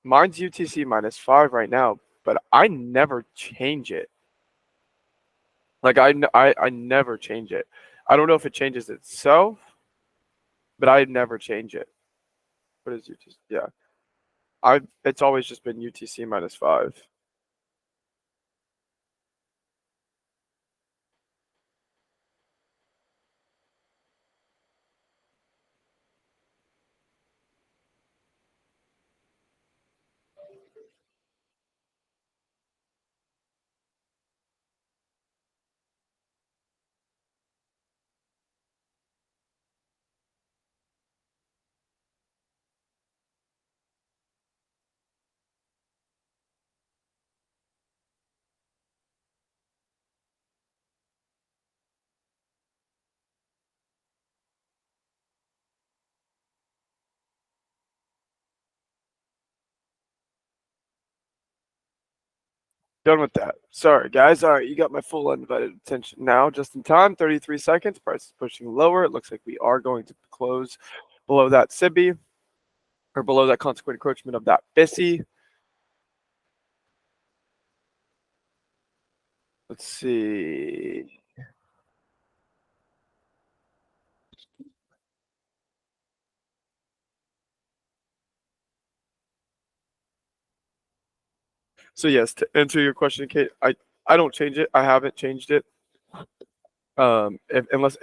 mine's UTC -5 right now, but I never change it. Like I never change it. I don't know if it changes itself, but I never change it. What is UTC? Yeah, it's always just been UTC -5. Done with that. Sorry, guys. All right, you got my full undivided attention now. Just in time, 33 seconds. Price is pushing lower. It looks like we are going to close below that SIBI, or below that consequent encroachment of that BISI. Let's see. So yes, to answer your question, Kate, I don't change it. I haven't changed it. Unless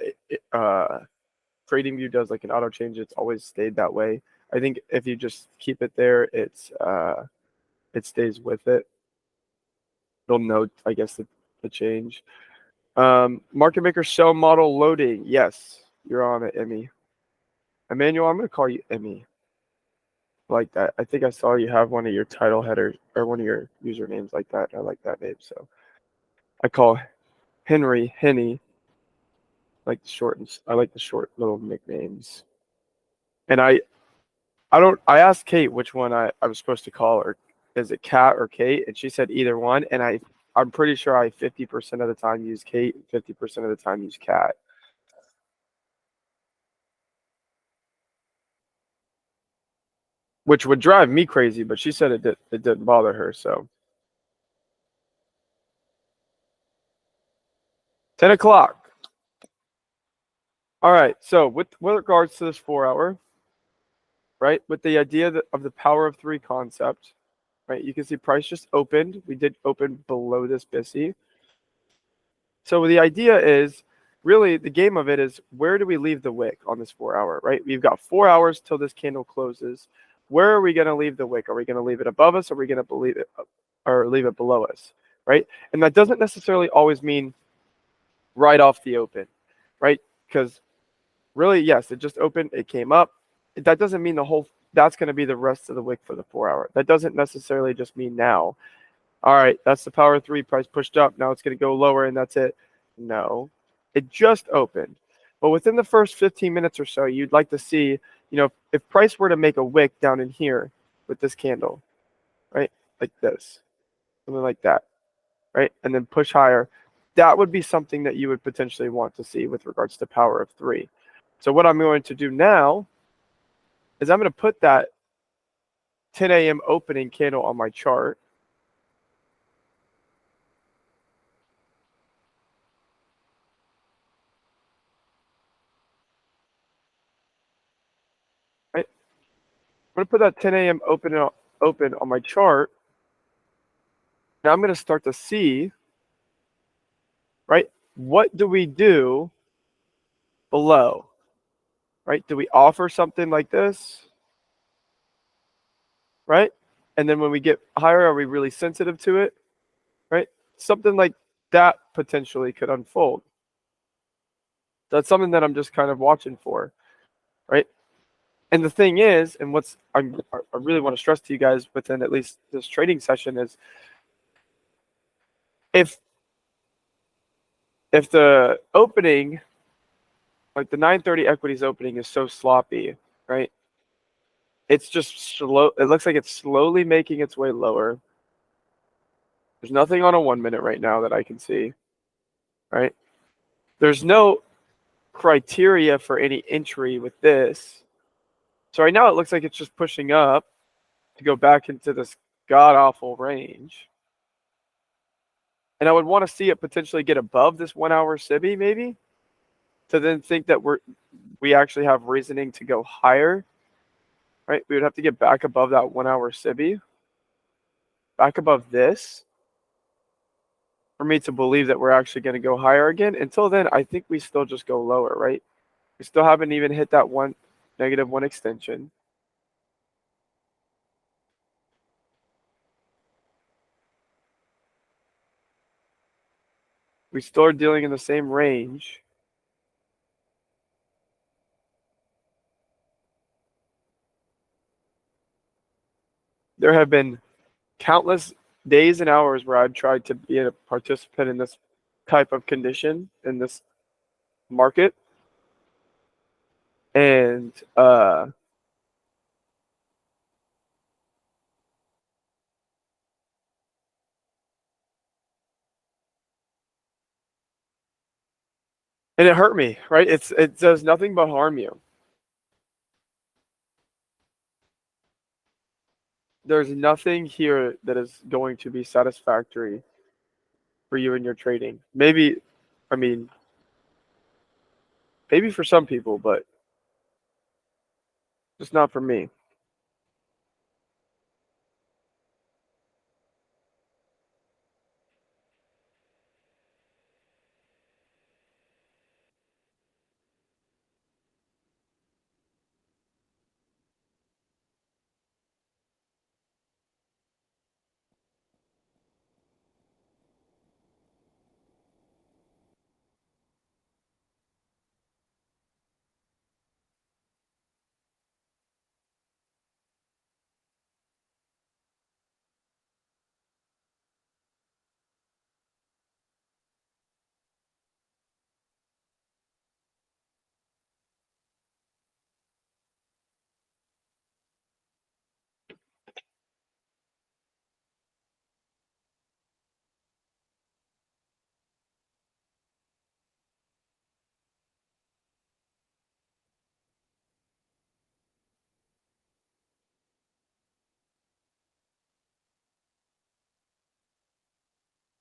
TradingView does like an auto change, it's always stayed that way. I think if you just keep it there, it stays with it. It'll note, I guess, the change. Market maker shell model loading. Yes, you're on it, Emmy. Emmanuel, I'm gonna call you Emmy. Like that. I think I saw you have one of your title headers or one of your usernames like that. I like that name, so I call Henny. Like the short. I like the short little nicknames. And I asked Kate which one I was supposed to call her. Is it Kat or Kate? And she said either one. And I'm pretty sure I 50% of the time use Kate, 50% of the time use Kat. Which would drive me crazy, but she said it didn't bother her. So 10 o'clock. All right. So with regards to this 4-hour, right, with the idea of the power of 3 concept, right, you can see price just opened. We did open below this BISI. So the idea is really the game of it is where do we leave the wick on this 4-hour, right? We've got 4 hours till this candle closes. Where are we going to leave the wick? Are we going to leave it above us? Or are we going to believe it or leave it below us, right? And that doesn't necessarily always mean right off the open, right? Because really, yes, it just opened, it came up. That doesn't mean that's going to be the rest of the wick for the 4-hour. That doesn't necessarily just mean now. All right, that's the power of 3 price pushed up. Now it's going to go lower and that's it. No, it just opened. But within the first 15 minutes or so, you'd like to see, if price were to make a wick down in here with this candle, right? Like this, something like that, right? And then push higher. That would be something that you would potentially want to see with regards to power of 3. So what I'm going to do now is I'm going to put that 10 a.m. opening candle on my chart. Right? I'm going to put that 10 a.m. open on my chart. Now I'm going to start to see, right? What do we do below, right? Do we offer something like this, right? And then when we get higher, are we really sensitive to it, right? Something like that potentially could unfold. That's something that I'm just kind of watching for, right? And the thing is, and I really want to stress to you guys within at least this trading session is if the opening, like the 930 equities opening is so sloppy, right? It's just slow. It looks like it's slowly making its way lower. There's nothing on a 1 minute right now that I can see, right? There's no criteria for any entry with this. So right now it looks like it's just pushing up to go back into this god-awful range. And I would want to see it potentially get above this 1-hour SIBI maybe to then think that we actually have reasoning to go higher, right? We would have to get back above that 1-hour SIBI, back above this for me to believe that we're actually going to go higher again. Until then, I think we still just go lower, right? We still haven't even hit that -1 extension. We still are dealing in the same range. There have been countless days and hours where I've tried to be a participant in this type of condition in this market. And And it hurt me, right? It does nothing but harm you. There's nothing here that is going to be satisfactory for you in your trading. Maybe, I mean, maybe for some people, but just not for me.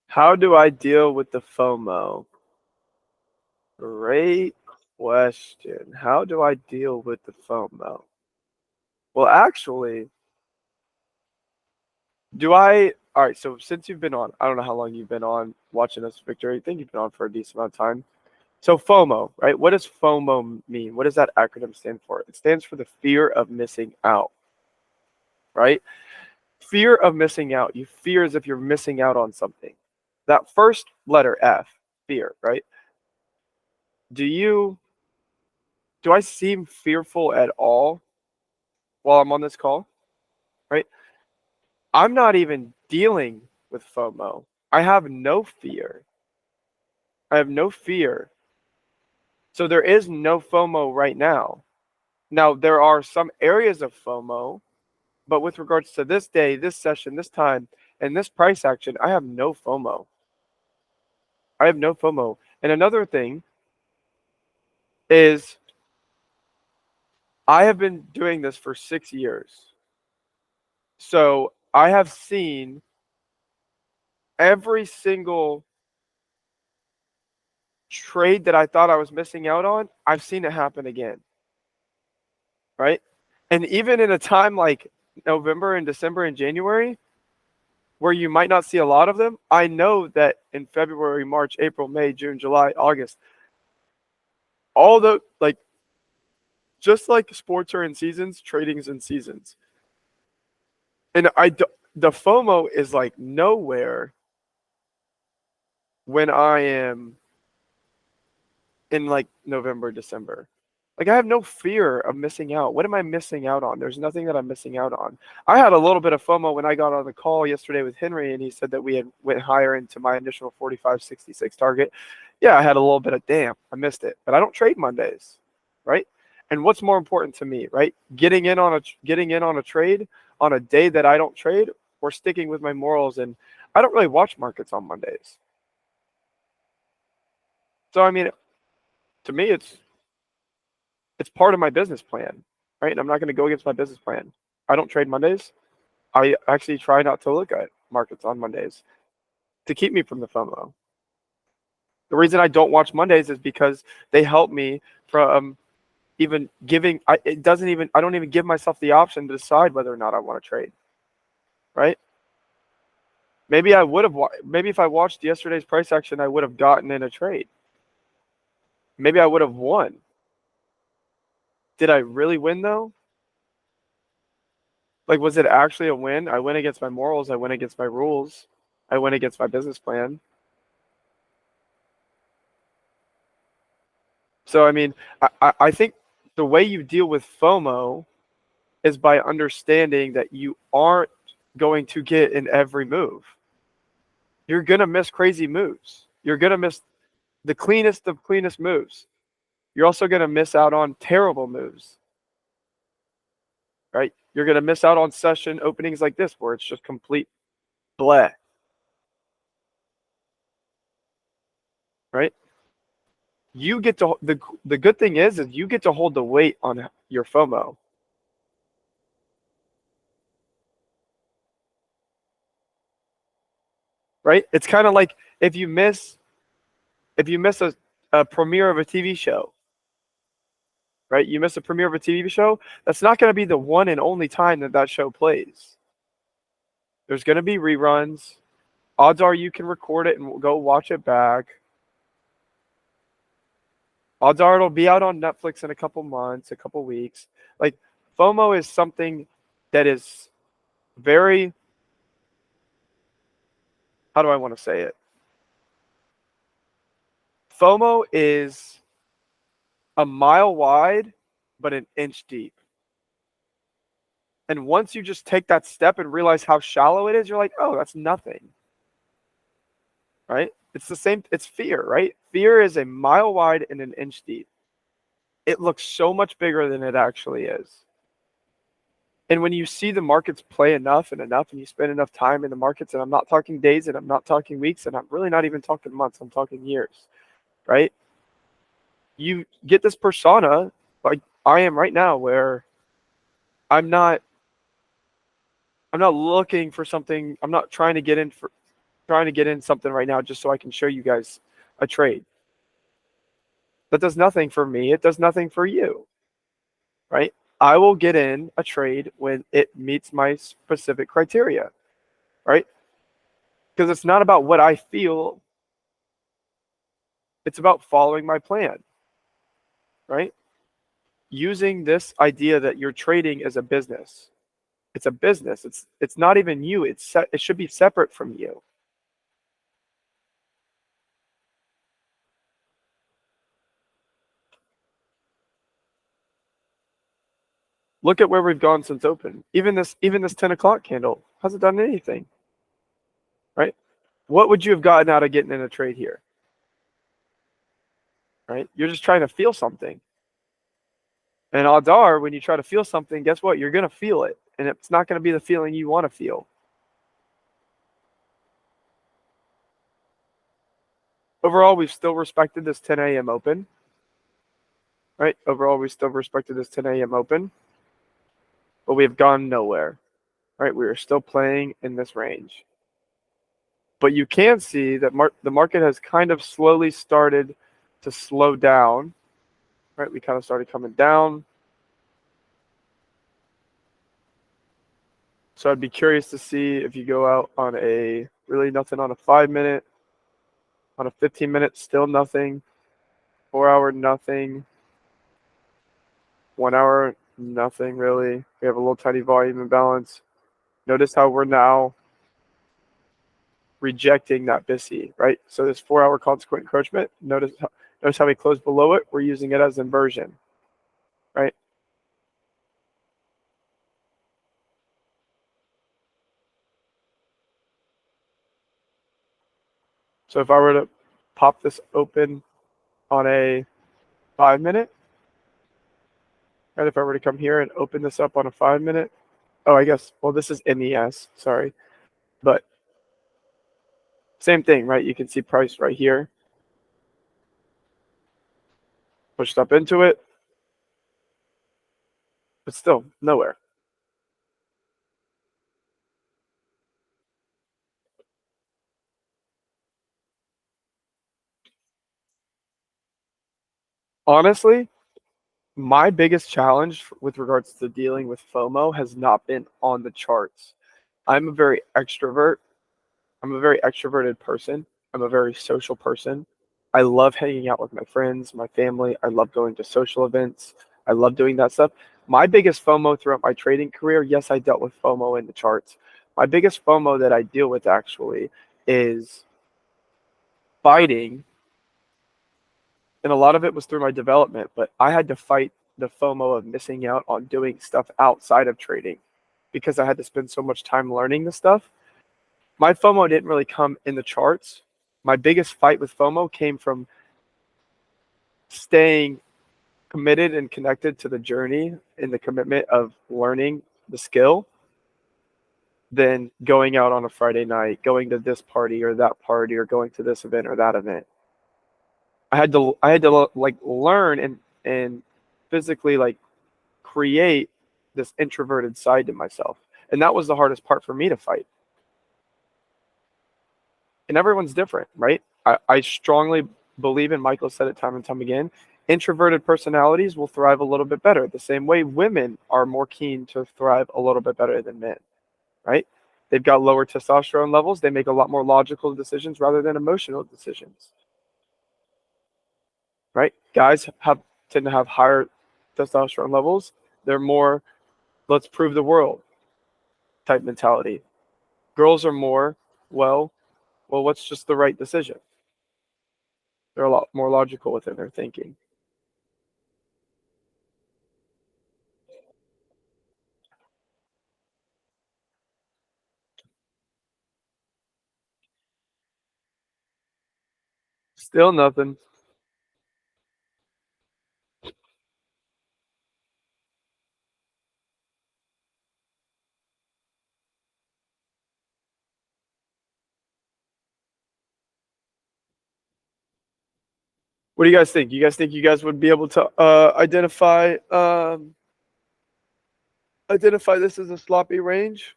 How do I deal with the FOMO? Great question. How do I deal with the FOMO? Well, actually, all right, so since you've been on, I don't know how long you've been on watching us, Victor. I think you've been on for a decent amount of time. So FOMO, right? What does FOMO mean? What does that acronym stand for? It stands for the fear of missing out, right? Fear of missing out. You fear as if you're missing out on something. That first letter F, fear, right? Do I seem fearful at all while I'm on this call? Right? I'm not even dealing with FOMO. I have no fear. I have no fear. So there is no FOMO right now. Now, there are some areas of FOMO, but with regards to this day, this session, this time, and this price action, I have no FOMO. I have no FOMO. And another thing is I have been doing this for 6 years. So I have seen every single trade that I thought I was missing out on, I've seen it happen again. Right? And even in a time like November and December and January, where you might not see a lot of them, I know that in February, March, April, May, June, July, August, all the like just like sports are in seasons, trading's in seasons. And the FOMO is like nowhere when I am in like November, December. Like I have no fear of missing out. What am I missing out on? There's nothing that I'm missing out on. I had a little bit of FOMO when I got on the call yesterday with Henry and he said that we had went higher into my initial 45.66 target. Yeah, I had a little bit of damn, I missed it. But I don't trade Mondays, right? And what's more important to me, right? Getting in on a trade on a day that I don't trade or sticking with my morals, and I don't really watch markets on Mondays. So I mean, to me it's part of my business plan, right? And I'm not going to go against my business plan. I don't trade Mondays. I actually try not to look at markets on Mondays to keep me from the FOMO. The reason I don't watch Mondays is because they help me from even giving. I don't even give myself the option to decide whether or not I want to trade. Right? Maybe I would have. Maybe if I watched yesterday's price action, I would have gotten in a trade. Maybe I would have won. Did I really win though? Like, was it actually a win? I went against my morals. I went against my rules. I went against my business plan. So, I mean, I think the way you deal with FOMO is by understanding that you aren't going to get in every move. You're going to miss crazy moves. You're going to miss the cleanest of cleanest moves. You're also going to miss out on terrible moves, right? You're going to miss out on session openings like this where it's just complete bleh, right? you get to the good thing is you get to hold the weight on your FOMO. Right? It's kind of like if you miss a premiere of a TV show, right? You miss a premiere of a TV show, that's not going to be the one and only time that that show plays. There's going to be reruns. Odds are you can record it and go watch it back. Odds are it'll be out on Netflix in a couple months, a couple weeks. Like, FOMO is something that is very, how do I want to say it? FOMO is a mile wide, but an inch deep. And once you just take that step and realize how shallow it is, you're like, oh, that's nothing. Right? It's the same. It's fear, right? Fear is a mile wide and an inch deep. It looks so much bigger than it actually is. And when you see the markets play enough and you spend enough time in the markets, and I'm not talking days and I'm not talking weeks and I'm really not even talking months, I'm talking years, right? You get this persona like I am right now where I'm not looking for something. I'm not trying to get in something right now just so I can show you guys a trade. That does nothing for me. It does nothing for you, right? I will get in a trade when it meets my specific criteria, right? Because it's not about what I feel. It's about following my plan, right? Using this idea that you're trading as a business. It's a business. It's not even you. It should be separate from you. Look at where we've gone since open. Even this 10 o'clock candle hasn't done anything, right? What would you have gotten out of getting in a trade here? Right? You're just trying to feel something. And odds are, when you try to feel something, guess what? You're going to feel it. And it's not going to be the feeling you want to feel. Overall, we've still respected this 10 a.m. open. Right? Overall, we still respected this 10 a.m. open. But we have gone nowhere. Right? We are still playing in this range. But you can see that the market has kind of slowly started to slow down. Right? We kind of started coming down. So I'd be curious to see if you go out on a really nothing on a 5-minute, on a 15-minute, still nothing, 4-hour, nothing, 1 hour, nothing really. We have a little tiny volume imbalance. Notice how we're now rejecting that BISI, right? So this 4-hour consequent encroachment, notice how we closed below it. We're using it as inversion, right? So if I were to pop this open on a 5-minute, right? If I were to come here and open this up on a 5-minute, oh, I guess, well, this is MES, sorry. But same thing, right? You can see price right here. Pushed up into it, but still nowhere. Honestly, my biggest challenge with regards to dealing with FOMO has not been on the charts. I'm a very extrovert. I'm a very extroverted person. I'm a very social person. I love hanging out with my friends, my family. I love going to social events. I love doing that stuff. My biggest FOMO throughout my trading career, yes, I dealt with FOMO in the charts. My biggest FOMO that I deal with actually is fighting, and a lot of it was through my development, but I had to fight the FOMO of missing out on doing stuff outside of trading because I had to spend so much time learning the stuff. My FOMO didn't really come in the charts. My biggest fight with FOMO came from staying committed and connected to the journey and the commitment of learning the skill than going out on a Friday night, going to this party or that party, or going to this event or that event. I had to like learn and physically like create this introverted side to myself. And that was the hardest part for me to fight. And everyone's different, right? I strongly believe, and Michael said it time and time again, introverted personalities will thrive a little bit better. The same way women are more keen to thrive a little bit better than men, right? They've got lower testosterone levels. They make a lot more logical decisions rather than emotional decisions, right? Guys tend to have higher testosterone levels. They're more, let's prove the world type mentality. Girls are more, well, what's just the right decision? They're a lot more logical within their thinking. Still nothing. What do you guys think? You guys think you guys would be able to identify this as a sloppy range?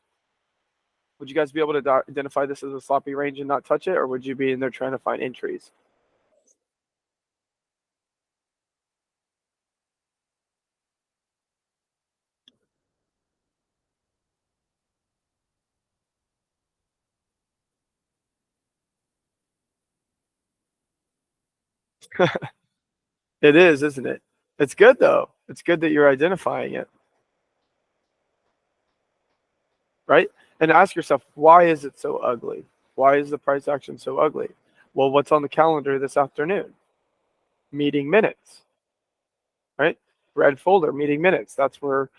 Would you guys be able to identify this as a sloppy range and not touch it, or would you be in there trying to find entries? It is, isn't it? It's good though. It's good that you're identifying it, right? And ask yourself, why is it so ugly? Why is the price action so ugly? Well, what's on the calendar this afternoon? Meeting minutes, right? Red folder, meeting minutes. That's where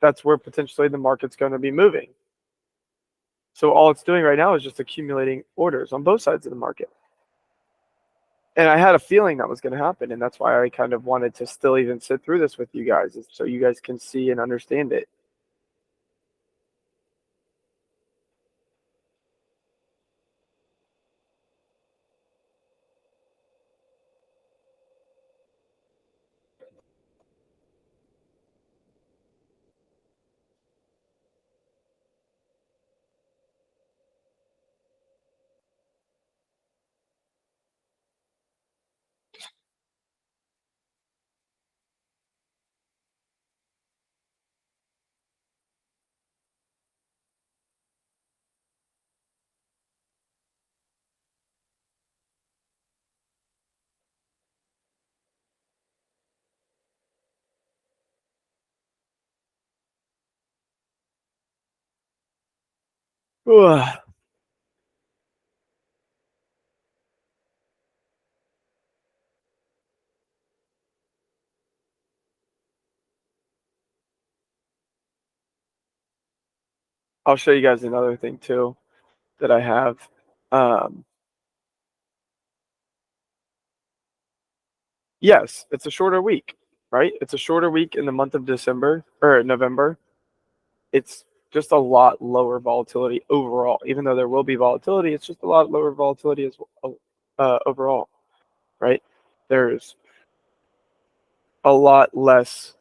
potentially the market's going to be moving. So all it's doing right now is just accumulating orders on both sides of the market. And I had a feeling that was going to happen, and that's why I kind of wanted to still even sit through this with you guys, so you guys can see and understand it. Ugh. I'll show you guys another thing too that I have. Um, yes, it's a shorter week, right? It's a shorter week in the month of December or November. It's just a lot lower volatility overall. Even though there will be volatility, it's just a lot lower volatility as well, overall, right? There's a lot less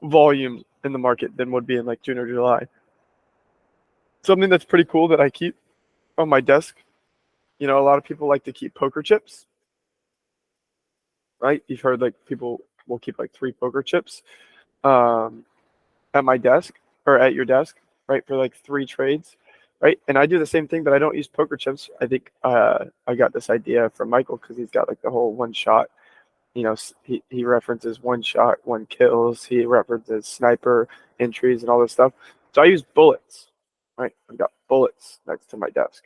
volume in the market than would be in like June or July. Something that's pretty cool that I keep on my desk. You know, a lot of people like to keep poker chips, right? You've heard like people will keep like 3 poker chips um, at my desk or at your desk, right? For like 3 trades, right? And I do the same thing, but I don't use poker chips. I think I got this idea from Michael because he's got like the whole one shot. You know, he references one shot, one kills. He references sniper entries and all this stuff. So I use bullets, right? I've got bullets next to my desk,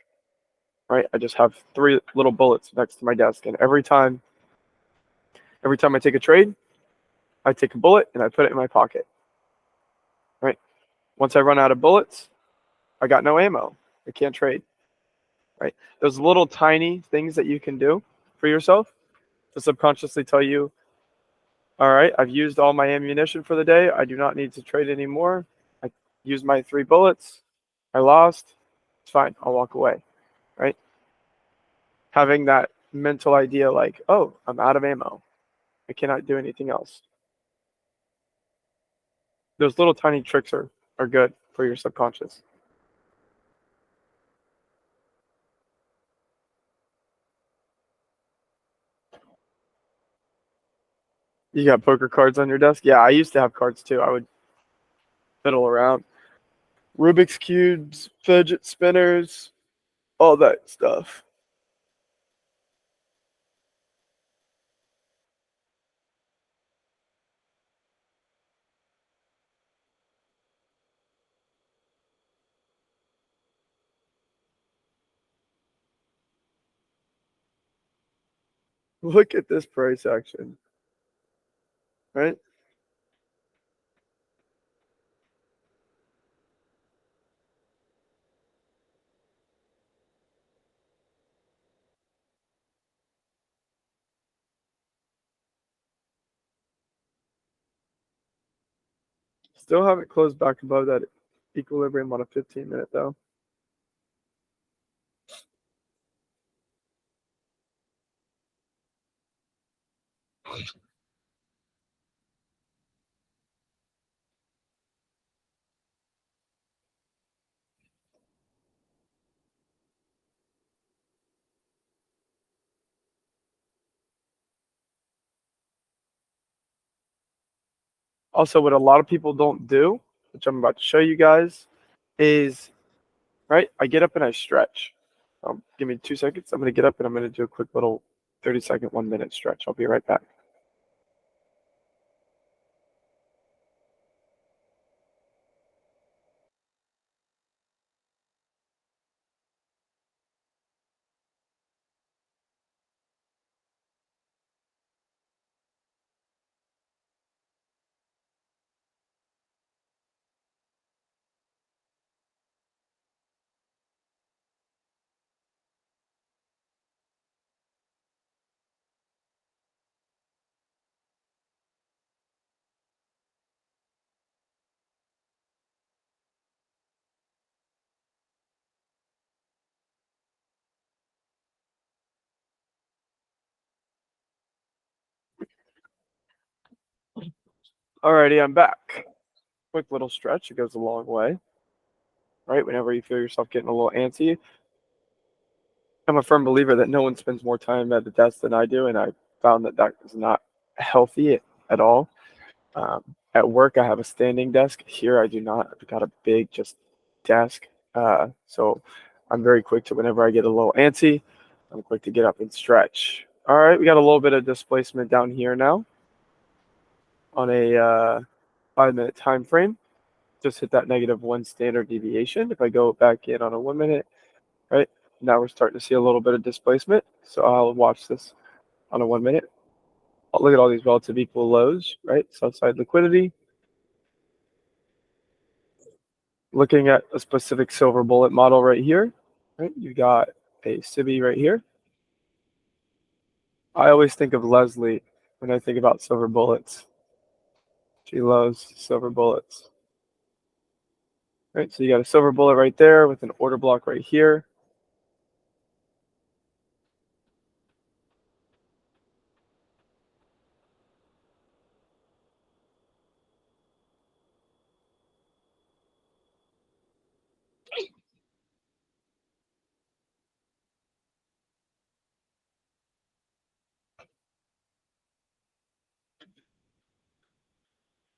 right? I just have 3 little bullets next to my desk, and every time I take a trade, I take a bullet and I put it in my pocket, right? Once I run out of bullets, I got no ammo. I can't trade, right? Those little tiny things that you can do for yourself to subconsciously tell you, all right, I've used all my ammunition for the day. I do not need to trade anymore. I used my 3 bullets. I lost. It's fine. I'll walk away, right? Having that mental idea like, oh, I'm out of ammo. I cannot do anything else. Those little tiny tricks are good for your subconscious. You got poker cards on your desk? Yeah, I used to have cards too. I would fiddle around. Rubik's Cubes, fidget spinners, all that stuff. Look at this price action, right? Still haven't closed back above that equilibrium on a 15-minute though. Also, what a lot of people don't do, which I'm about to show you guys, is, right, I get up and I stretch. Give me 2 seconds. I'm going to get up and I'm going to do a quick little 30-second, 1-minute stretch. I'll be right back. Alrighty, I'm back. Quick little stretch. It goes a long way, right? Whenever you feel yourself getting a little antsy, I'm a firm believer that no one spends more time at the desk than I do, and I found that that is not healthy at all. At work, I have a standing desk. Here, I do not. I've got a big just desk. So I'm very quick to whenever I get a little antsy, I'm quick to get up and stretch. All right, we got a little bit of displacement down here now on a 5-minute time frame. Just hit that -1 standard deviation. If I go back in on a 1 minute, right, now we're starting to see a little bit of displacement. So I'll watch this on a 1 minute. I'll look at all these relative equal lows, right? Sell side liquidity. Looking at a specific silver bullet model right here, right? You got a CIBI right here. I always think of Leslie when I think about silver bullets. She loves silver bullets. Right, so you got a silver bullet right there with an order block right here.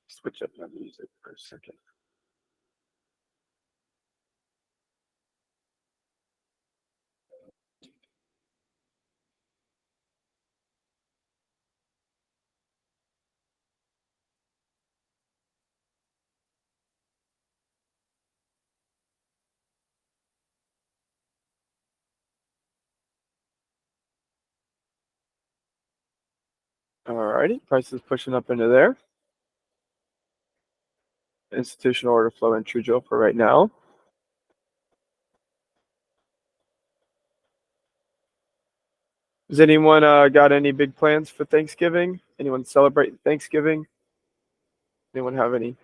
Switch up my music for a second. Alrighty, price is pushing up into there. Institutional order flow in Trujo for right now. Does anyone got any big plans for Thanksgiving? Anyone celebrating Thanksgiving? Anyone have any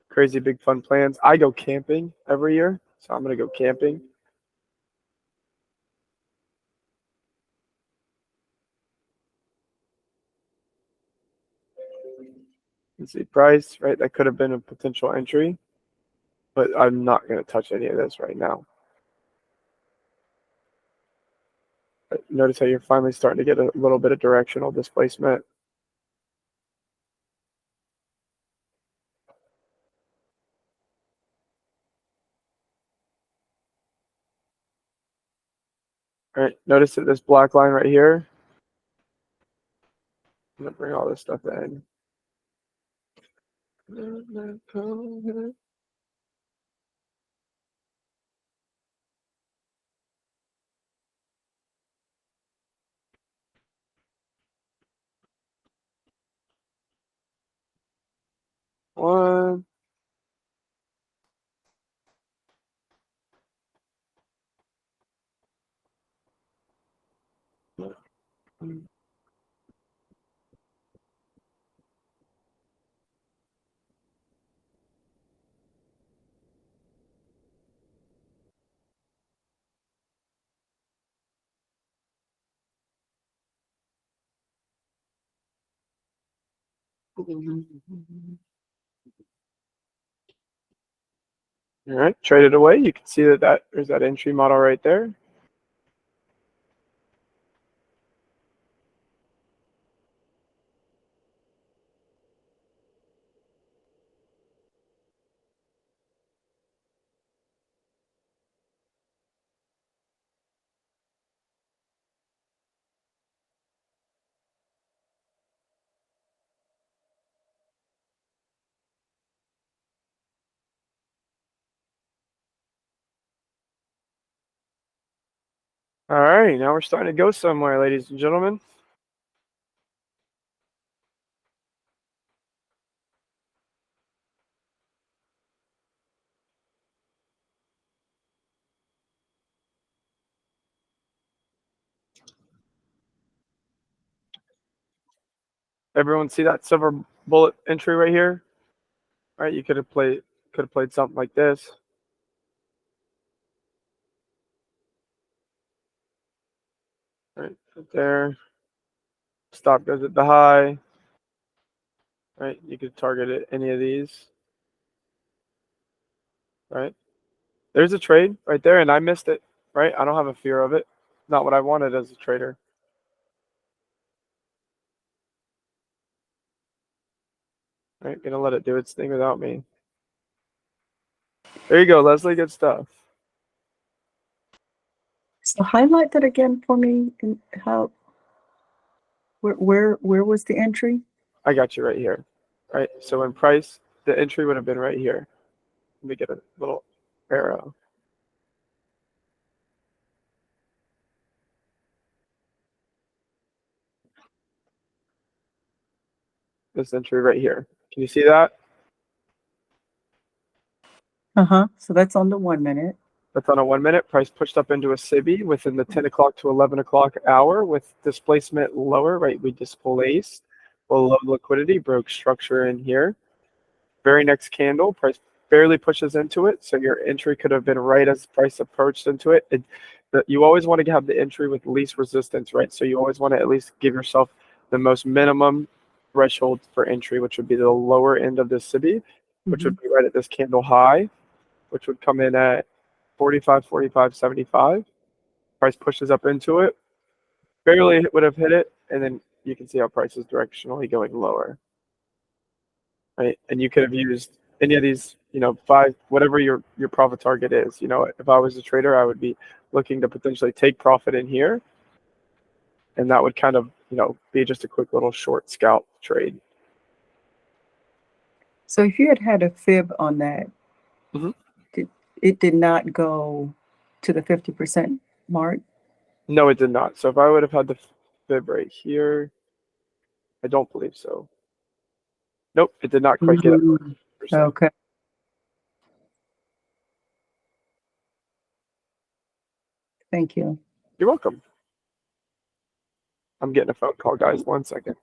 crazy big fun plans? I go camping every year, so I'm gonna go camping. can see price, right? That could have been a potential entry, but I'm not going to touch any of this right now. But notice how you're finally starting to get a little bit of directional displacement. All right, notice that this black line right here, I'm going to bring all this stuff in. One. All right, trade it away. You can see that there's that entry model right there. All right, now we're starting to go somewhere, ladies and gentlemen. Everyone see that silver bullet entry right here? All right, you could have played something like this. Right there. Stop goes at the high. Right, you could target it any of these. Right, there's a trade right there, and I missed it. Right, I don't have a fear of it. Not what I wanted as a trader. Right, gonna let it do its thing without me. There you go, Leslie. Good stuff. So highlight that again for me. And how? Where was the entry? I got you right here. Right, so in price, the entry would have been right here. Let me get a little arrow. This entry right here. Can you see that? So that's on the 1 minute. That's on a 1 minute. Price pushed up into a SIBI within the 10 o'clock to 11 o'clock hour with displacement lower, right? We displaced below liquidity, broke structure in here. Very next candle, price barely pushes into it. So your entry could have been right as price approached into it. You always want to have the entry with least resistance, right? So you always want to at least give yourself the most minimum threshold for entry, which would be the lower end of the SIBI, which would be right at this candle high, which would come in at 45, 45, 75. Price pushes up into it. Barely would have hit it. And then you can see how price is directionally going lower. Right. And you could have used any of these, five, whatever your profit target is. If I was a trader, I would be looking to potentially take profit in here. And that would kind of, be just a quick little short scalp trade. So if you had a fib on that, it did not go to the 50% mark? No, it did not. So if I would have had the fib right here, I don't believe so. Nope, it did not quite get up. Okay. Thank you. You're welcome. I'm getting a phone call, guys. 1 second.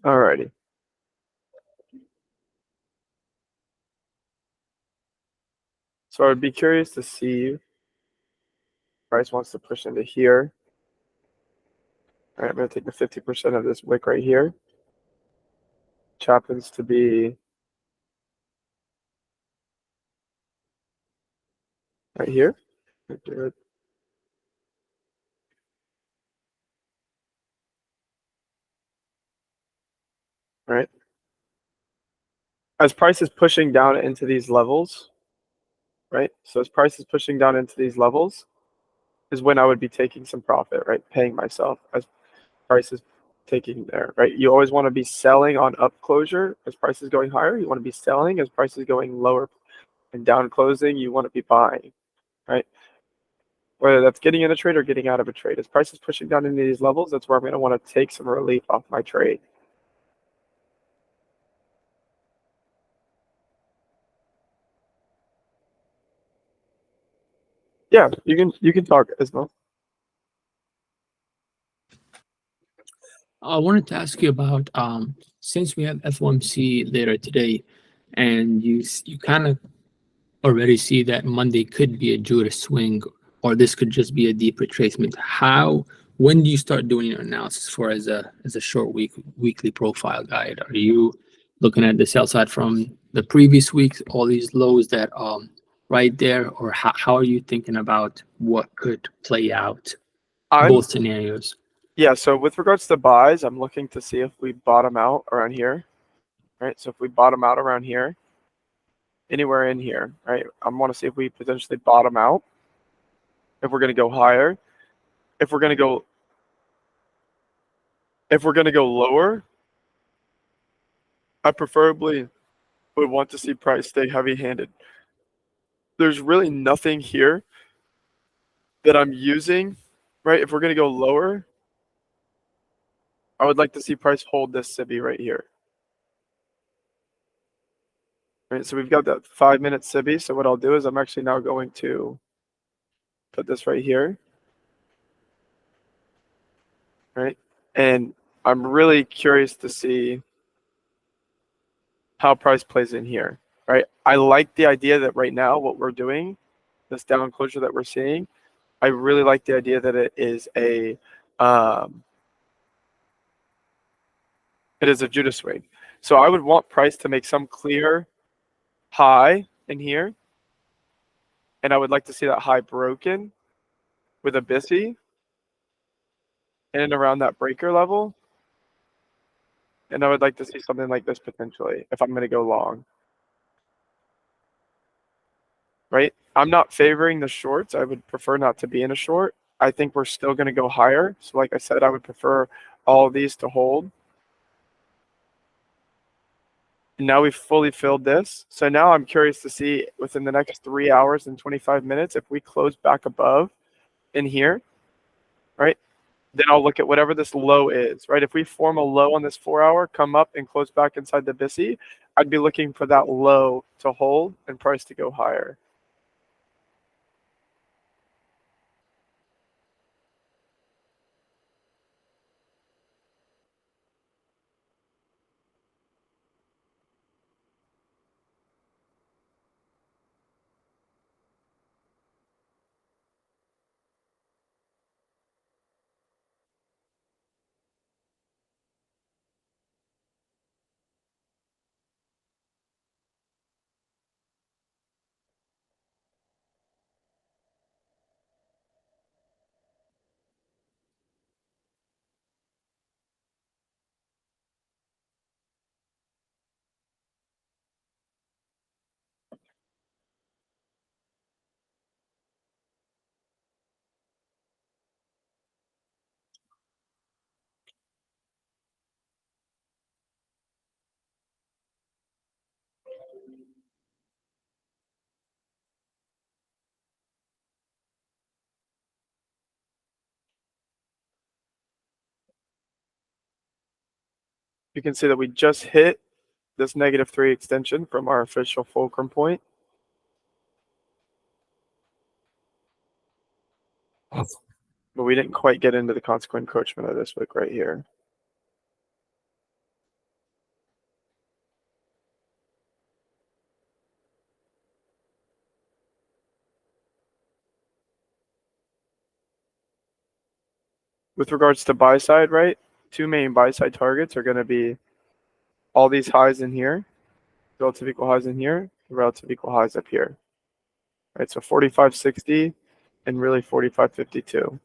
Alrighty. So I'd be curious to see price wants to push into here. All right, I'm going to take the 50% of this wick right here, which happens to be right here. Good. Right. As price is pushing down into these levels, right? So as price is pushing down into these levels is when I would be taking some profit, right? Paying myself as price is taking there, right? You always want to be selling on up closure as price is going higher. You want to be selling as price is going lower, and down closing, you want to be buying, right? Whether that's getting in a trade or getting out of a trade. As price is pushing down into these levels, that's where I'm going to want to take some relief off my trade. Yeah, you can talk as well. I wanted to ask you about since we have FOMC later today, and you kind of already see that Monday could be a Judas swing, or this could just be a deep retracement. When do you start doing your analysis for as a short weekly profile guide? Are you looking at the sell side from the previous weeks, all these lows that right there, or how are you thinking about what could play out both scenarios? Yeah, so with regards to buys, I'm looking to see if we bottom out around here, right? So if we bottom out around here, anywhere in here, right? I want to see if we potentially bottom out, if we're going to go higher, if we're going to go lower, I preferably would want to see price stay heavy-handed. There's really nothing here that I'm using, right? If we're going to go lower, I would like to see price hold this SIBI right here. Right, so we've got that 5-minute SIBI. So what I'll do is I'm actually now going to put this right here. Right. And I'm really curious to see how price plays in here. Right. I like the idea that right now what we're doing, this down closure that we're seeing, I really like the idea that it is a Judas swing. So I would want price to make some clear high in here. And I would like to see that high broken with a BISI in and around that breaker level. And I would like to see something like this potentially if I'm going to go long. Right? I'm not favoring the shorts. I would prefer not to be in a short. I think we're still going to go higher. So like I said, I would prefer all of these to hold. And now we've fully filled this. So now I'm curious to see within the next 3 hours and 25 minutes, if we close back above in here, right? Then I'll look at whatever this low is, right? If we form a low on this 4 hour, come up and close back inside the BISI, I'd be looking for that low to hold and price to go higher. You can see that we just hit this -3 extension from our official fulcrum point. But we didn't quite get into the consequent encroachment of this wick right here. with regards to buy side, right? Two main buy side targets are going to be all these highs in here, relative equal highs in here, relative equal highs up here. Right, so 45.60 and really 45.52.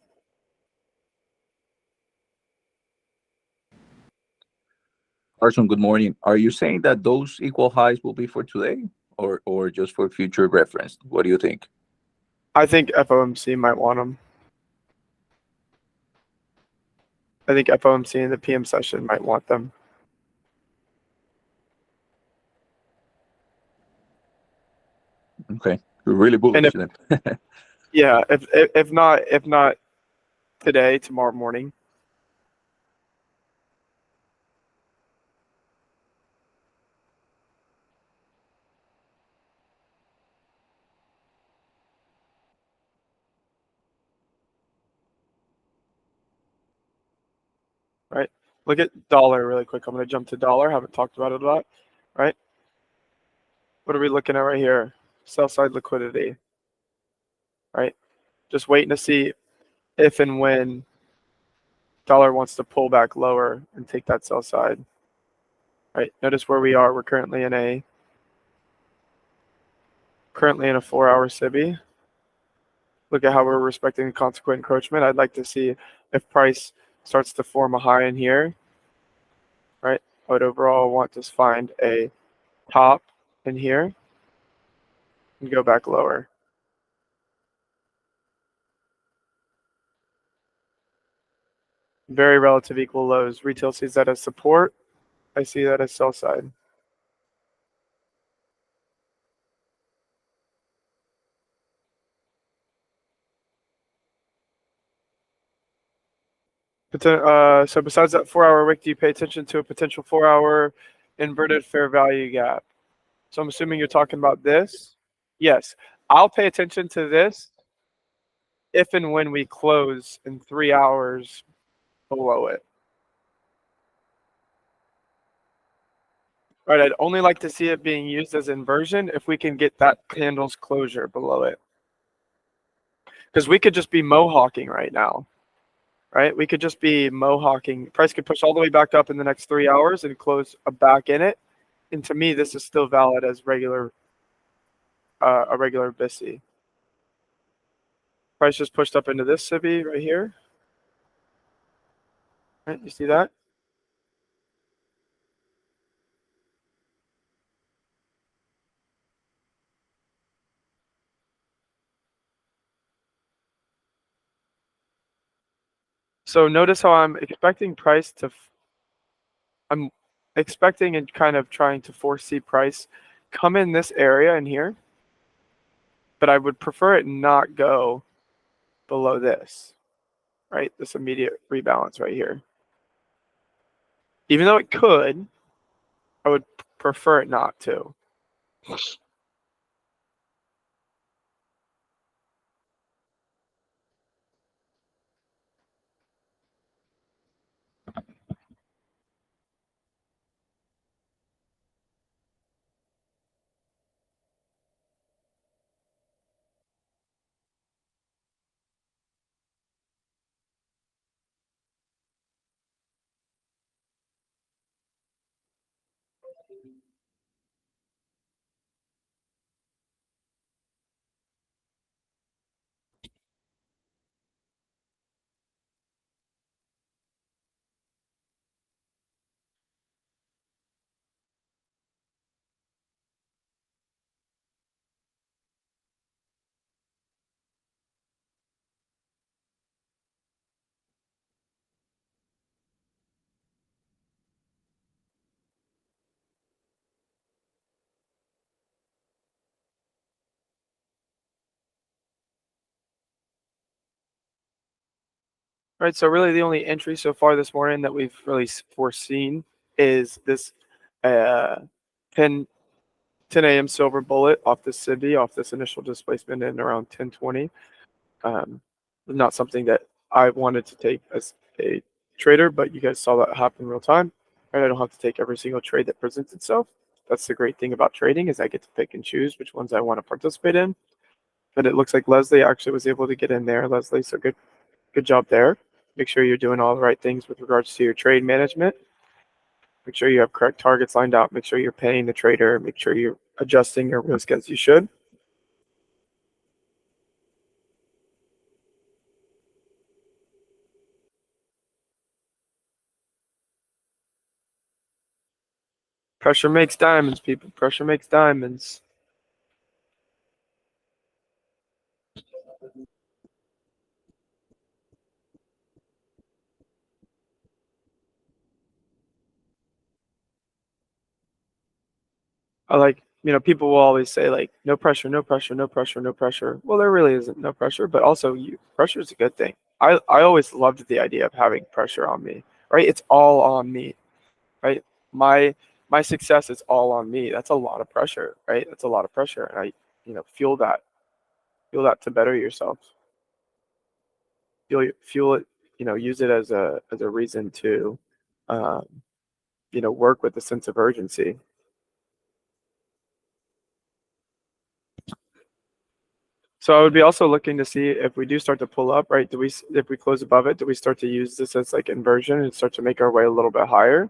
Carson, good morning. Are you saying that those equal highs will be for today or just for future reference? What do you think? I think FOMC might want them. I think FOMC in the PM session might want them. Okay, you're really bullish then. Yeah, if not today, tomorrow morning. Right? Look at dollar really quick. I'm going to jump to dollar. Haven't talked about it a lot. Right? What are we looking at right here? Sell side liquidity. Right? Just waiting to see if and when dollar wants to pull back lower and take that sell side. Right? Notice where we are. We're currently in a 4-hour SIBI. Look at how we're respecting the consequent encroachment. I'd like to see if price starts to form a high in here. Right? I would overall want to find a top in here and go back lower. Very relative equal lows. Retail sees that as support. I see that as sell side. So besides that 4-hour wick, do you pay attention to a potential 4-hour inverted fair value gap? So I'm assuming you're talking about this. Yes, I'll pay attention to this if and when we close in 3 hours below it. Right, I'd only like to see it being used as inversion if we can get that candle's closure below it. Because we could just be mohawking right now. Right, we could just be mohawking. Price could push all the way back up in the next 3 hours and close back in it. And to me, this is still valid as a regular BISI. Price just pushed up into this SIBI right here. Right, you see that? So notice how I'm expecting price to, I'm expecting and kind of trying to foresee price come in this area in here, but I would prefer it not go below this, right? This immediate rebalance right here. Even though it could, I would prefer it not to. Right, so really the only entry so far this morning that we've really foreseen is this 10 a.m. silver bullet off this SIBI, off this initial displacement in around 1020. Not something that I wanted to take as a trader, but you guys saw that happen real time. Right, I don't have to take every single trade that presents itself. That's the great thing about trading, is I get to pick and choose which ones I want to participate in. But it looks like Leslie actually was able to get in there. Leslie, so good job there. Make sure you're doing all the right things with regards to your trade management. Make sure you have correct targets lined out. Make sure you're paying the trader. Make sure you're adjusting your risk as you should. Pressure makes diamonds, people. Pressure makes diamonds. I like, people will always say like, no pressure, no pressure, no pressure, no pressure. Well, there really isn't no pressure, but also pressure is a good thing. I always loved the idea of having pressure on me, right? It's all on me, right? My success is all on me. That's a lot of pressure, right? That's a lot of pressure. And feel that to better yourself. Feel it, use it as a reason to, um, work with a sense of urgency. So I would be also looking to see if we do start to pull up, right? If we close above it, do we start to use this as like inversion and start to make our way a little bit higher?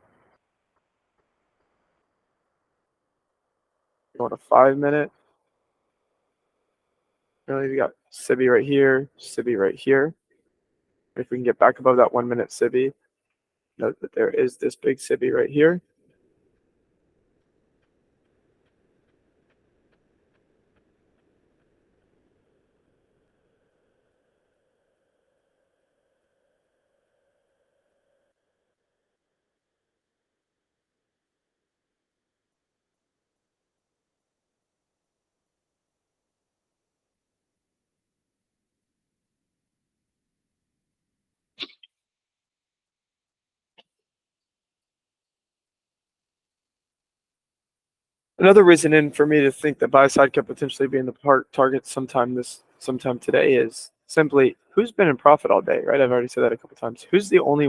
You want a 5 minute? Really, we got SIBI right here, SIBI right here. If we can get back above that 1 minute SIBI, note that there is this big SIBI right here. Another reason in for me to think that buy side could potentially be in the target sometime today is simply who's been in profit all day, right? I've already said that a couple times. Who's the only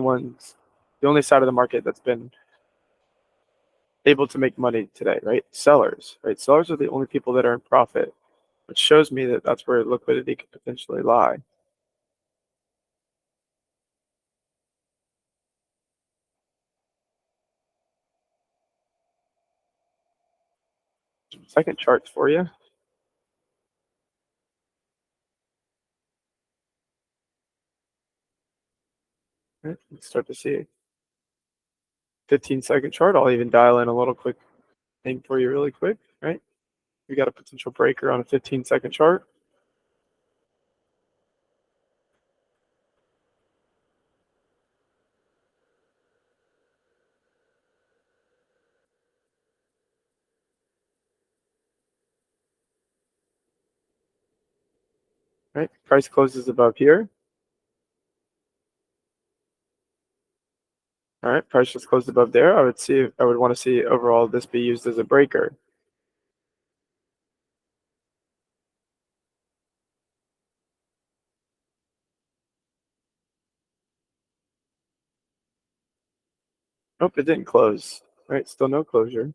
side of the market that's been able to make money today, right? Sellers, right? Sellers are the only people that are in profit, which shows me that that's where liquidity could potentially lie. Second charts for you. Right, let's start to see 15-second chart. I'll even dial in a little quick thing for you really quick, right? We got a potential breaker on a 15-second chart. Right, price closes above here. All right, price just closed above there. I would want to see overall this be used as a breaker. Nope, it didn't close. Right, still no closure.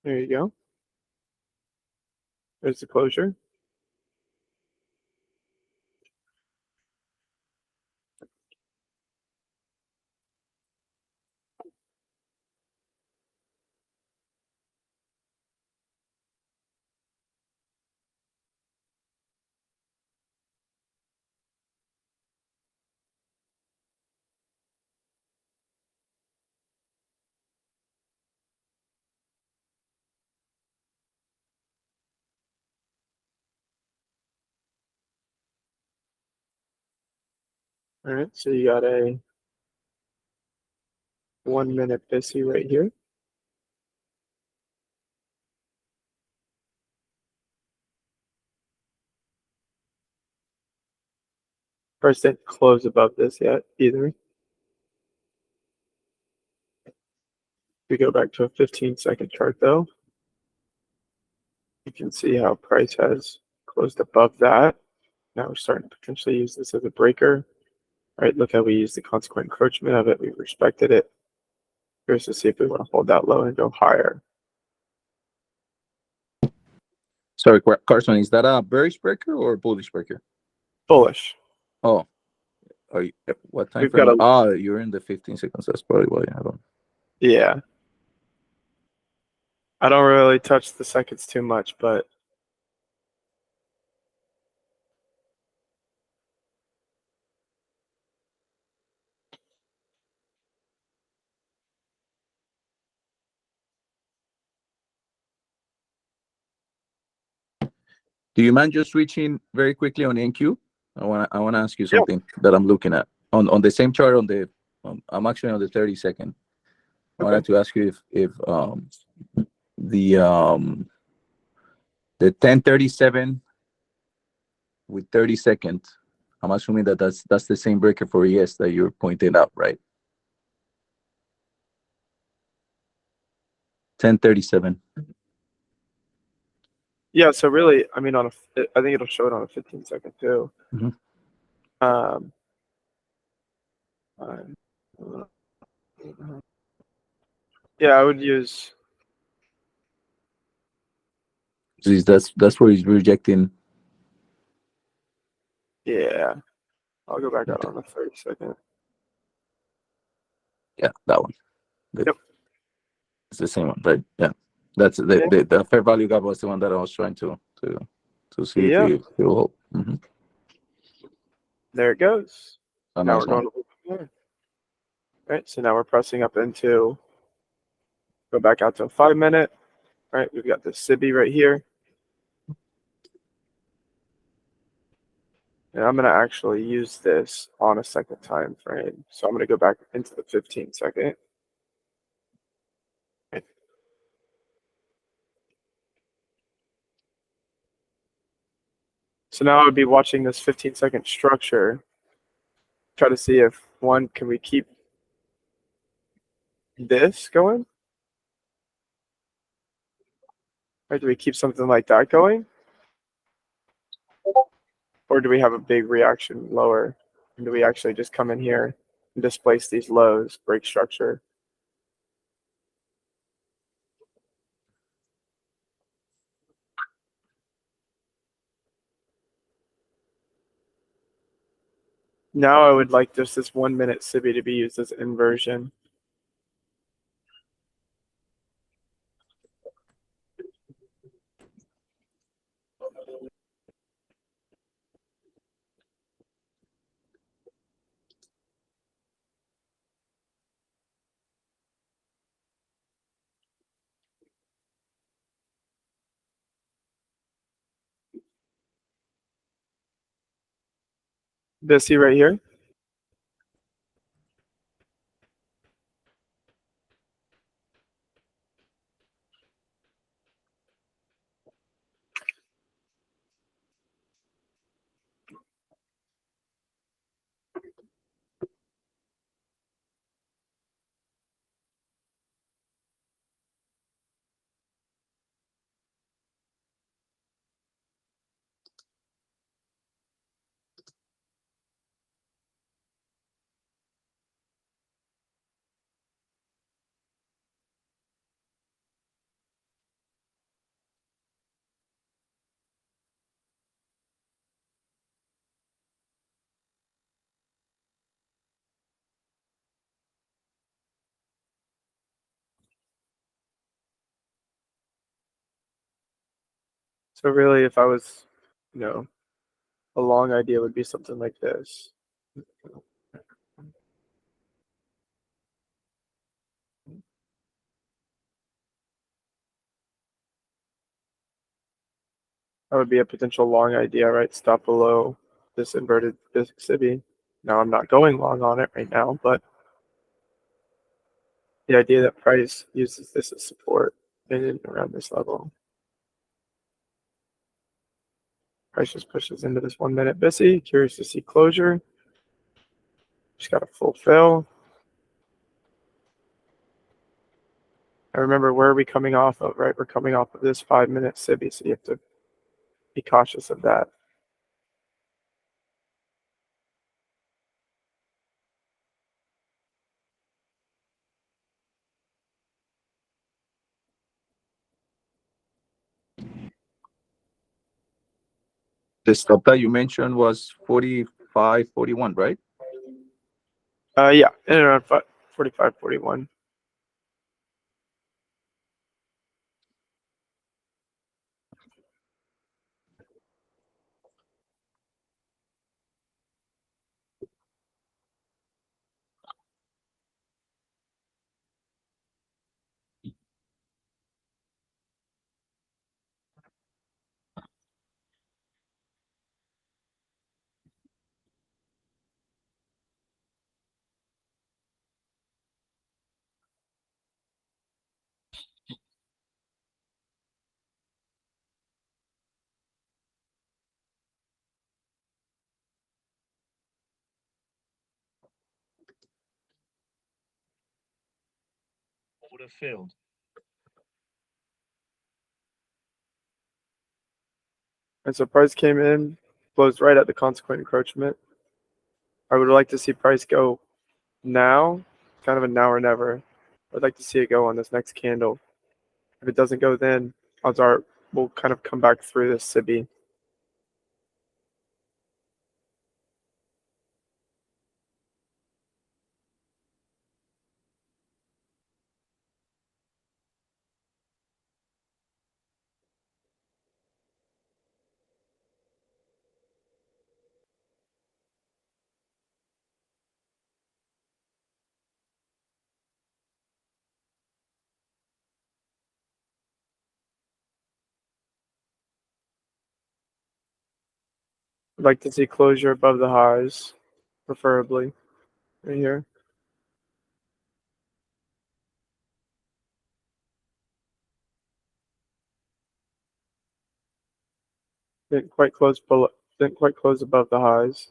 There you go. There's the closure. All right, so you got a 1 minute BISI right here. Price didn't close above this yet either. We go back to a 15-second chart though. You can see how price has closed above that. Now we're starting to potentially use this as a breaker. All right, look how we use the consequent encroachment of it. We've respected it. Here's to see if we want to hold that low and go higher. Sorry, Carson, is that a bearish breaker or bullish breaker? Bullish. Oh, are you, what time We've frame? got a You're in the 15 seconds. That's probably why I don't. yeah. I don't really touch the seconds too much, but Do you mind just switching very quickly on NQ? I wanna ask you yeah. something that I'm looking at on the same chart I'm actually on the 30-second. I wanted to ask you if the 1037 with 30 seconds. I'm assuming that's the same breaker for ES that you're pointing out, right? 1037. Yeah, so really, I mean, I think it'll show it on a 15-second too. Mhm. Um, yeah, I would use. That's where he's rejecting. Yeah, I'll go back out on the 30-second. Yeah, that one. Yep. It's the same one, but yeah, that's the fair value gap was the one that I was trying to see if Yep. you will hold. Mm-hmm. There it goes. A Now nice we're going one. a little bit more. Right, so now we're pressing up into. Go back out to a 5-minute. Right, we've got the SIBI right here. And I'm going to actually use this on a second time frame. So I'm going to go back into the 15-second. So now I would be watching this 15-second structure. Try to see if, one, can we keep this going? Or do we keep something like that going? Or do we have a big reaction lower? And do we actually just come in here and displace these lows, break structure? Now I would like just this 1-minute SIBI to be used as inversion. This right here. So really, if I was, a long idea would be something like this. That would be a potential long idea, right? Stop below this inverted SIBI. Now I'm not going long on it right now, but the idea that price uses this as support in around this level. Price just pushes into this 1-minute BISI. Curious to see closure. Just got a full fill. I remember, where are we coming off of, right? We're coming off of this 5-minute SIBI, so you have to be cautious of that. The stop that you mentioned was 45, 41, right? Yeah, in and around 45, 41. Would have failed. And so price came in, closed right at the consequent encroachment. I would like to see price go now, kind of a now or never. I'd like to see it go on this next candle. If it doesn't go then, odds are we'll kind of come back through this SIBI. I'd like to see closure above the highs, preferably, right here. Didn't quite close below, didn't quite close above the highs.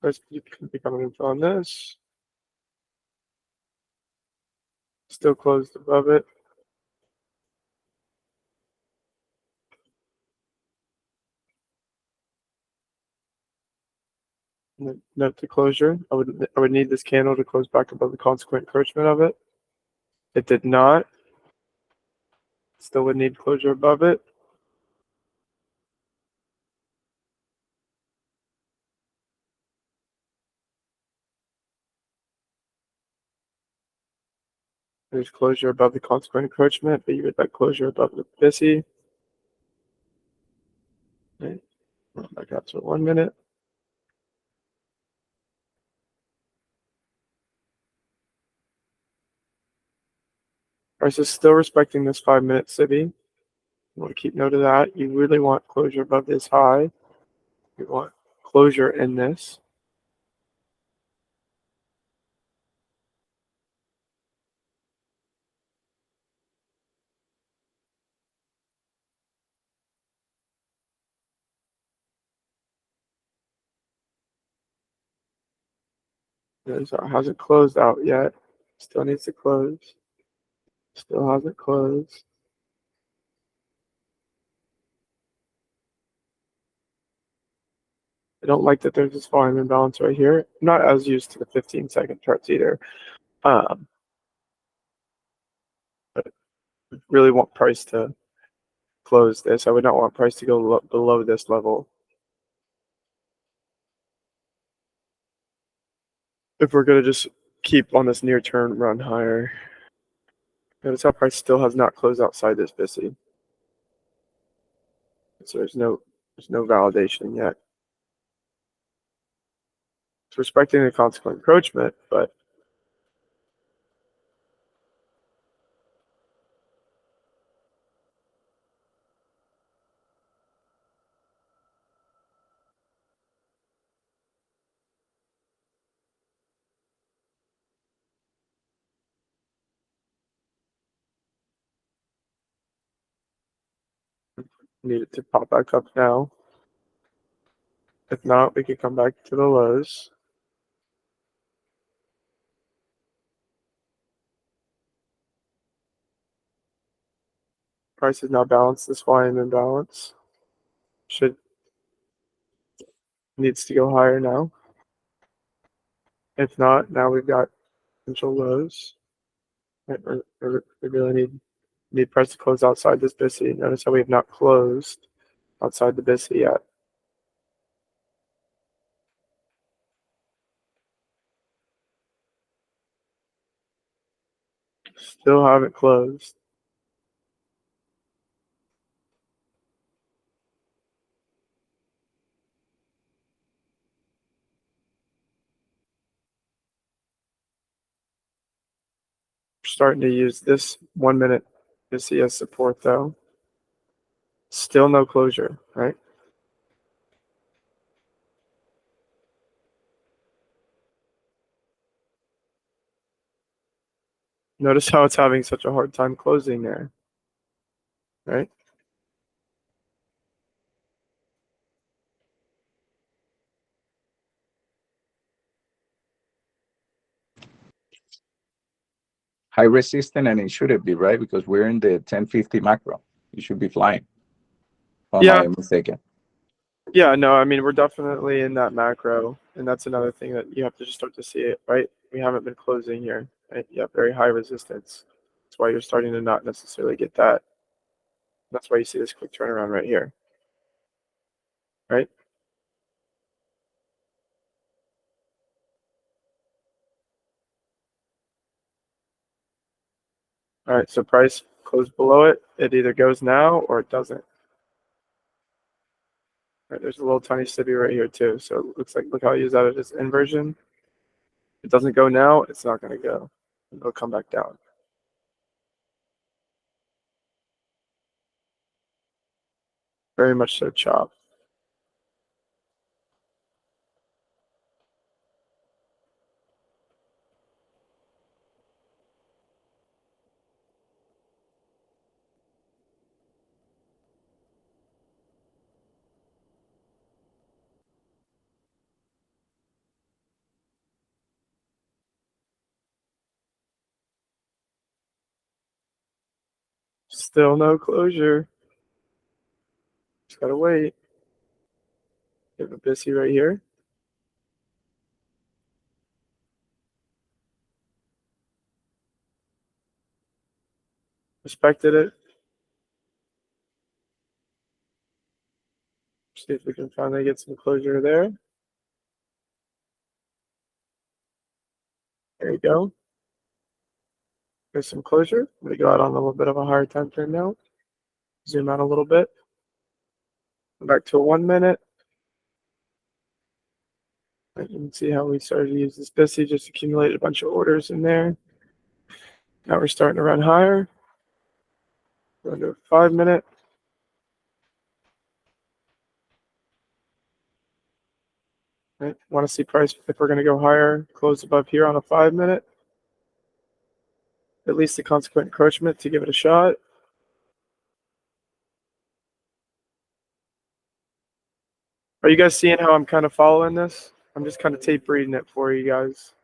Price could be coming in on this. Still closed above it. Note to closure. I would need this candle to close back above the consequent encroachment of it. It did not. Still would need closure above it. There's closure above the consequent encroachment, but you would like closure above the BISI. Okay. Back out to 1 minute. Price is still respecting this 5-minute SIBI. You want to keep note of that. You really want closure above this high. You want closure in this. So it hasn't closed out yet. Still needs to close. Still hasn't closed. I don't like that there's this volume imbalance right here. I'm not as used to the 15-second charts either. But really want price to close this. I would not want price to go below this level. If we're going to just keep on this near term run higher. Notice how price still has not closed outside this BISI. So there's no validation yet. It's respecting the consequent encroachment, but Need it to pop back up now. If not, we could come back to the lows. Price is now balanced. This volume imbalance needs to go higher now. If not, now we've got potential lows. We really need price to close outside this BISI. Notice how we have not closed outside the BISI yet. Still haven't closed. Starting to use this 1 minute BISI as support though. Still no closure, right? Notice how it's having such a hard time closing there, right? High resistance, and it shouldn't be, right? Because we're in the 1050 macro. You should be flying. Or am I mistaken? Yeah, no, I mean, we're definitely in that macro, and that's another thing that you have to just start to see it, right? We haven't been closing here, right? You have very high resistance. That's why you're starting to not necessarily get that. That's why you see this quick turnaround right here, right? All right, so price closed below it. It either goes now or it doesn't. Right, there's a little tiny stibby right here too. So it looks like, look how I use that as inversion. If it doesn't go now, it's not going to go. It'll come back down. Very much so chop. Still no closure. Just gotta wait. We have a BISI right here. Respected it. See if we can finally get some closure there. There you go. There's some closure. I'm gonna go out on a little bit of a higher time frame now. Zoom out a little bit. Go back to a 1 minute. You can see how we started to use this BISI, just accumulated a bunch of orders in there. Now we're starting to run higher. Going to a 5 minute. Right. Want to see price if we're going to go higher, close above here on a 5 minute. At least the consequent encroachment to give it a shot. Are you guys seeing how I'm kind of following this? I'm just kind of tape reading it for you guys.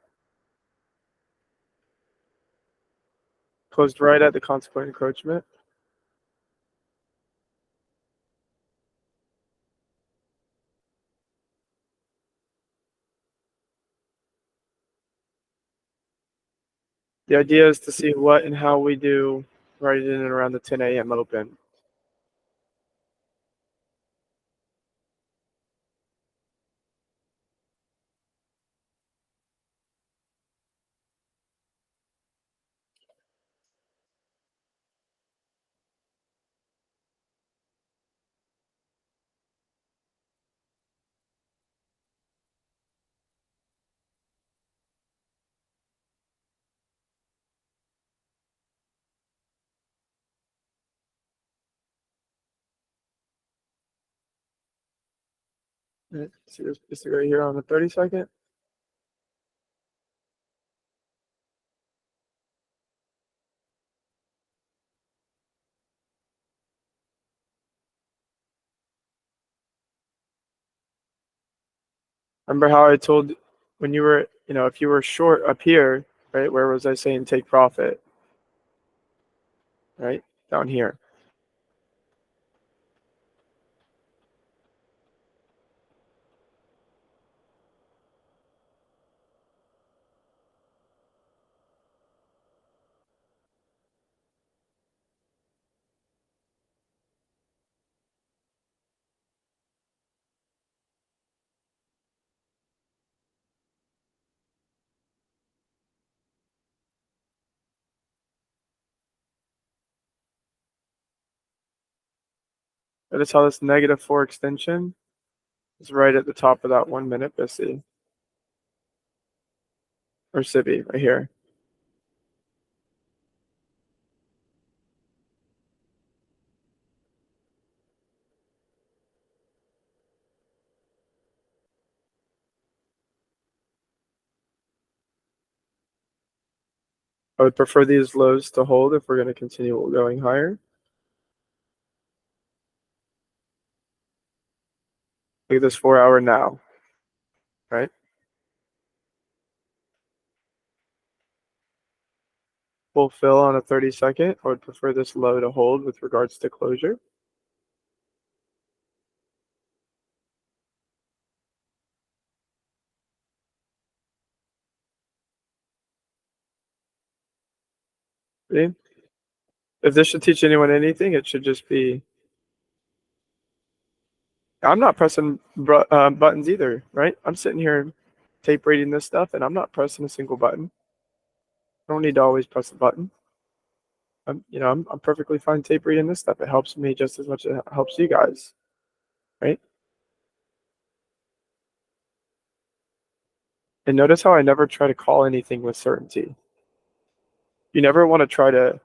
Closed right at the consequent encroachment. The idea is to see what and how we do right in and around the 10 a.m. open. Right. See this right here on the 30-second. Remember how I told when you were, if you were short up here, right? Where was I saying take profit? Right? Down here. Notice how this -4 extension is right at the top of that 1 minute BSI. Or SIBI right here. I would prefer these lows to hold if we're going to continue going higher. Look at this 4-hour now, right? Full fill on a 30-second. I would prefer this low to hold with regards to closure. See? If this should teach anyone anything, it should just be, I'm not pressing buttons either, right? I'm sitting here tape reading this stuff and I'm not pressing a single button. I don't need to always press a button. I'm perfectly fine tape reading this stuff. It helps me just as much as it helps you guys, right? And notice how I never try to call anything with certainty. You never want to try to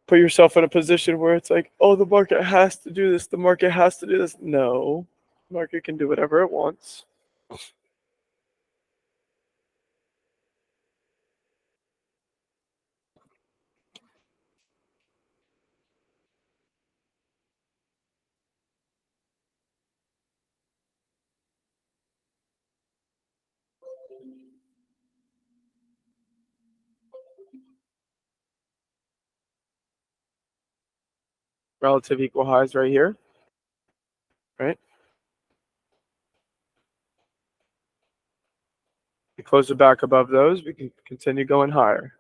put yourself in a position where it's like, oh, the market has to do this. The market has to do this. No, the market can do whatever it wants. Relative equal highs right here, right? We close it back above those. We can continue going higher.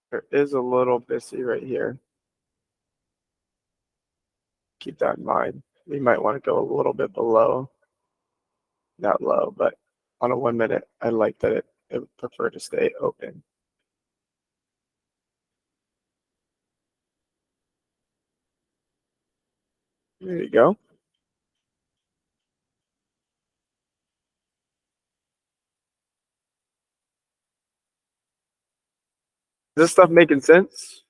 There is a little BSI right here. Keep that in mind. We might want to go a little bit below that low, but on a 1 minute, I like that it would prefer to stay open. There you go. Is this stuff making sense?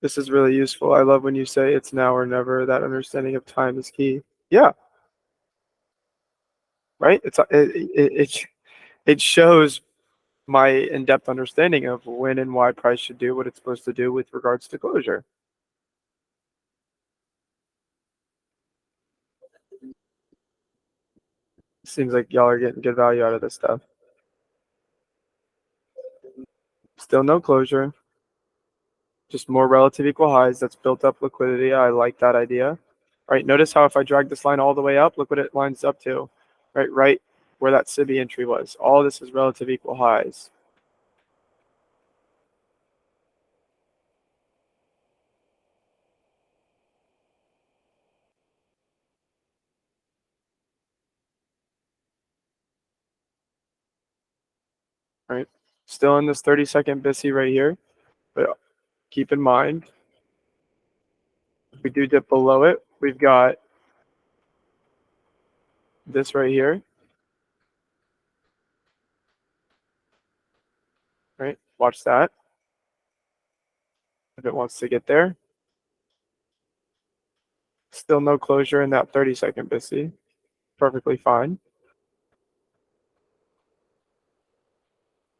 This is really useful. I love when you say it's now or never. That understanding of time is key. Yeah. Right? It shows my in-depth understanding of when and why price should do what it's supposed to do with regards to closure. Seems like y'all are getting good value out of this stuff. Still no closure. Just more relative equal highs. That's built up liquidity. I like that idea. All right, notice how if I drag this line all the way up, look what it lines up to. Right where that SIBI entry was. All this is relative equal highs. Right? Still in this 30-second BISI right here, but keep in mind, if we do dip below it, we've got this right here, right? Watch that. If it wants to get there. Still no closure in that 30-second BISI. Perfectly fine.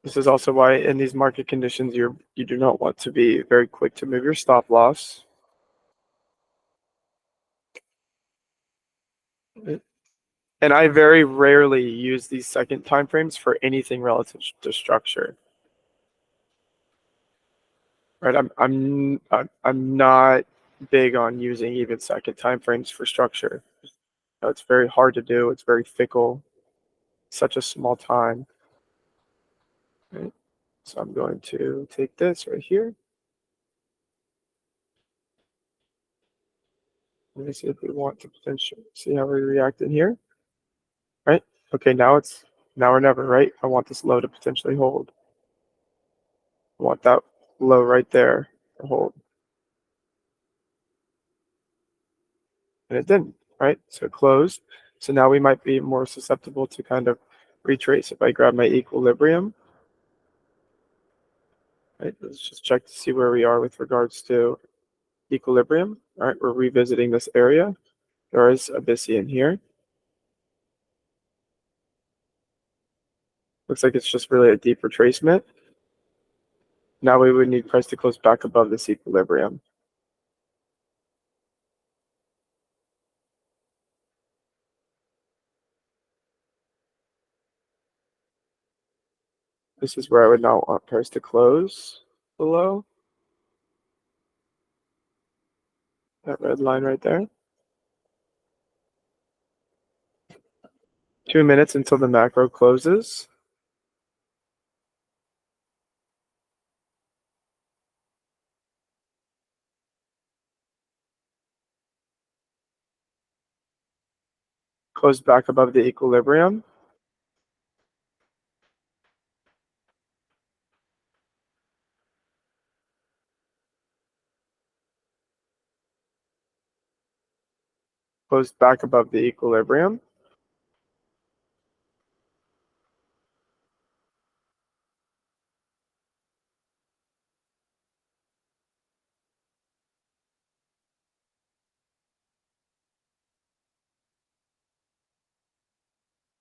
This is also why in these market conditions, you do not want to be very quick to move your stop loss. And I very rarely use these second time frames for anything relative to structure. Right? I'm not big on using even second time frames for structure. It's very hard to do. It's very fickle. Such a small time. Right? So I'm going to take this right here. Let me see if we want to potentially see how we react in here. Right? Okay, now it's now or never, right? I want this low to potentially hold. I want that low right there to hold. And it didn't, right? So it closed. So now we might be more susceptible to kind of retrace. If I grab my equilibrium, right? Let's just check to see where we are with regards to equilibrium. All right, we're revisiting this area. There is a BISI in here. Looks like it's just really a deep retracement. Now we would need price to close back above this equilibrium. This is where I would not want price to close below. That red line right there. 2 minutes until the macro closes. Close back above the equilibrium. Close back above the equilibrium.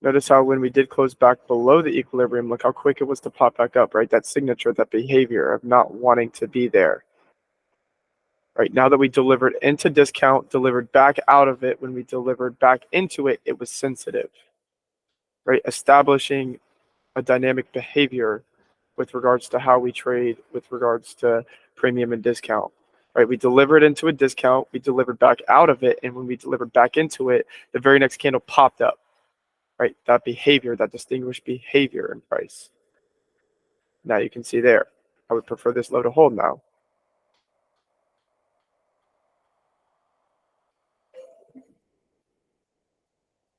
Notice how when we did close back below the equilibrium, look how quick it was to pop back up, right? That signature, that behavior of not wanting to be there. Right, now that we delivered into discount, delivered back out of it, when we delivered back into it, it was sensitive. Right, establishing a dynamic behavior with regards to how we trade, with regards to premium and discount. Right, we delivered into a discount, we delivered back out of it, and when we delivered back into it, the very next candle popped up. Right, that behavior, that distinguished behavior in price. Now you can see there. I would prefer this low to hold now.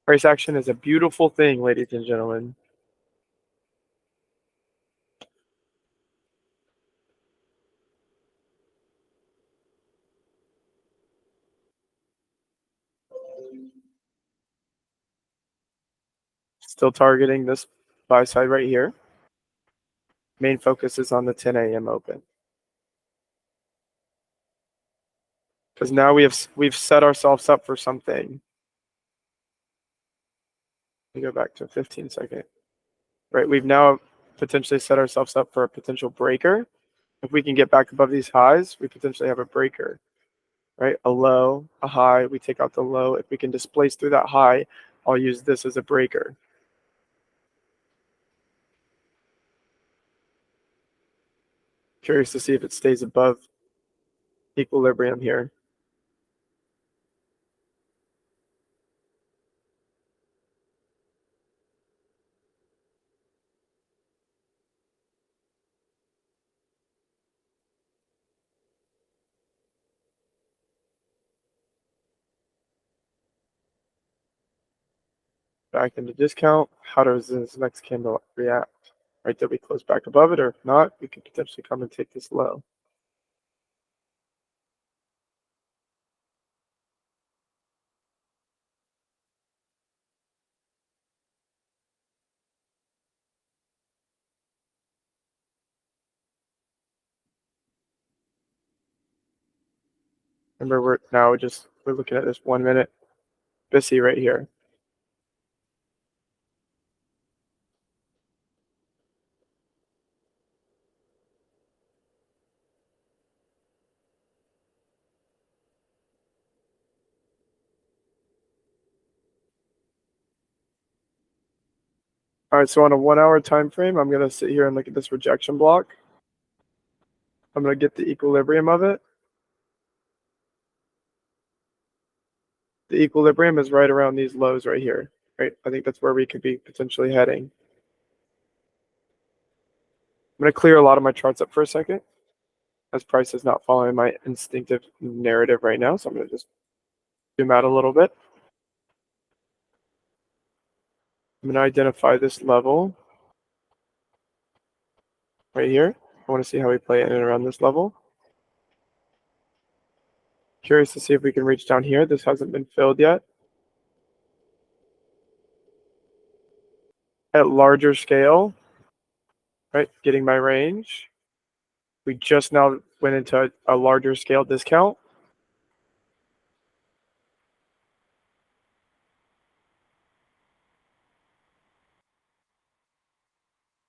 Price action is a beautiful thing, ladies and gentlemen. Still targeting this buy side right here. Main focus is on the 10 a.m. open. Because now we've set ourselves up for something. Let me go back to a 15-second. Right, we've now potentially set ourselves up for a potential breaker. If we can get back above these highs, we potentially have a breaker. Right, a low, a high, we take out the low. If we can displace through that high, I'll use this as a breaker. Curious to see if it stays above equilibrium here. Back into discount. How does this next candle react? right? That we close back above it, or if not, we could potentially come and take this low. Remember, we're looking at this 1 minute BISI right here. All right, so on a 1 hour time frame, I'm gonna sit here and look at this rejection block. I'm gonna get the equilibrium of it. The equilibrium is right around these lows right here, right? I think that's where we could be potentially heading. I'm gonna clear a lot of my charts up for a second, as price is not following my instinctive narrative right now. So I'm gonna just zoom out a little bit. I'm gonna identify this level right here. I wanna see how we play in and around this level. Curious to see if we can reach down here. This hasn't been filled yet. At larger scale, right, getting my range. We just now went into a larger scale discount.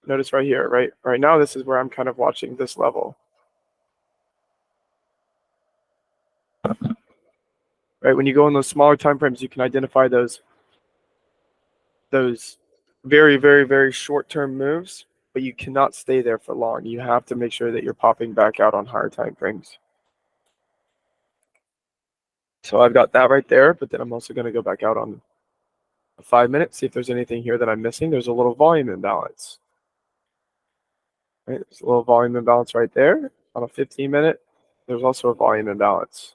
Notice right here, right now, this is where I'm kind of watching this level. Right, when you go in those smaller time frames, you can identify those very, very, very short-term moves, but you cannot stay there for long. You have to make sure that you're popping back out on higher time frames. So I've got that right there, but then I'm also going to go back out on a 5 minute, see if there's anything here that I'm missing. There's a little volume imbalance. Right, there's a little volume imbalance right there. On a 15 minute, there's also a volume imbalance.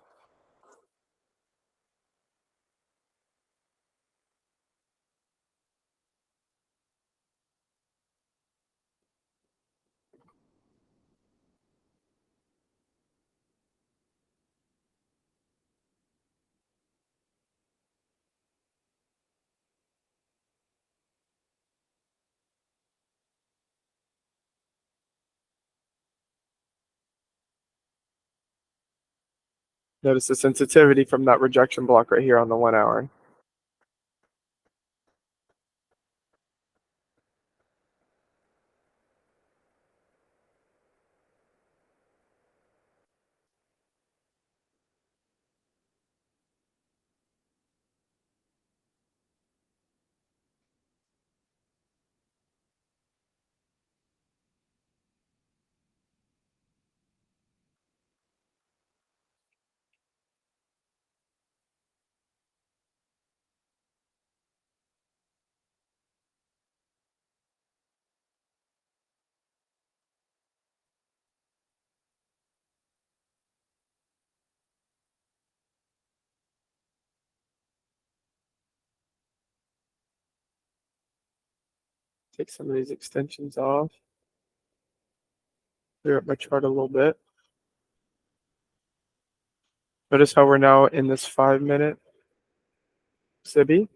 Notice the sensitivity from that rejection block right here on the 1 hour. Take some of these extensions off. Clear up my chart a little bit. Notice how we're now in this 5 minute SIBI.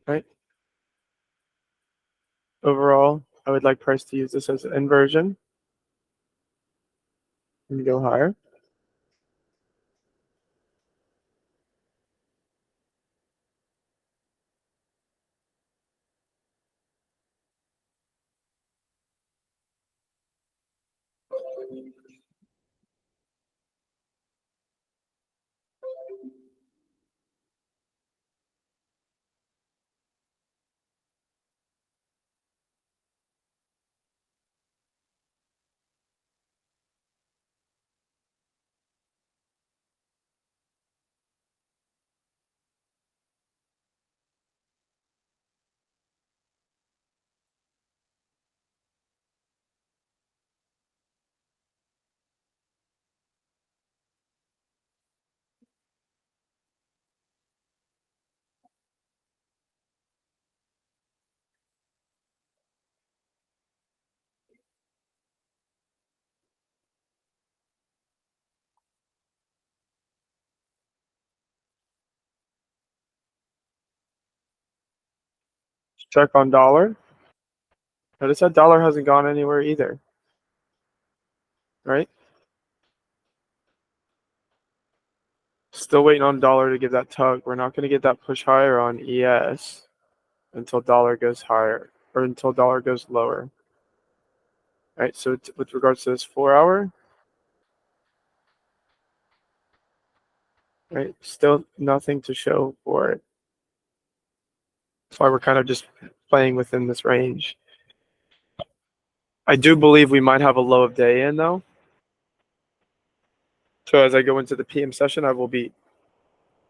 Right? Overall, I would like price to use this as an inversion and go higher. Check on dollar. Notice that dollar hasn't gone anywhere either, right? Still waiting on dollar to give that tug. We're not going to get that push higher on ES until dollar goes higher or until dollar goes lower. All right, so with regards to this 4 hour, right, still nothing to show for it. That's why we're kind of just playing within this range. I do believe we might have a low of day in though. So as I go into the PM session, I will be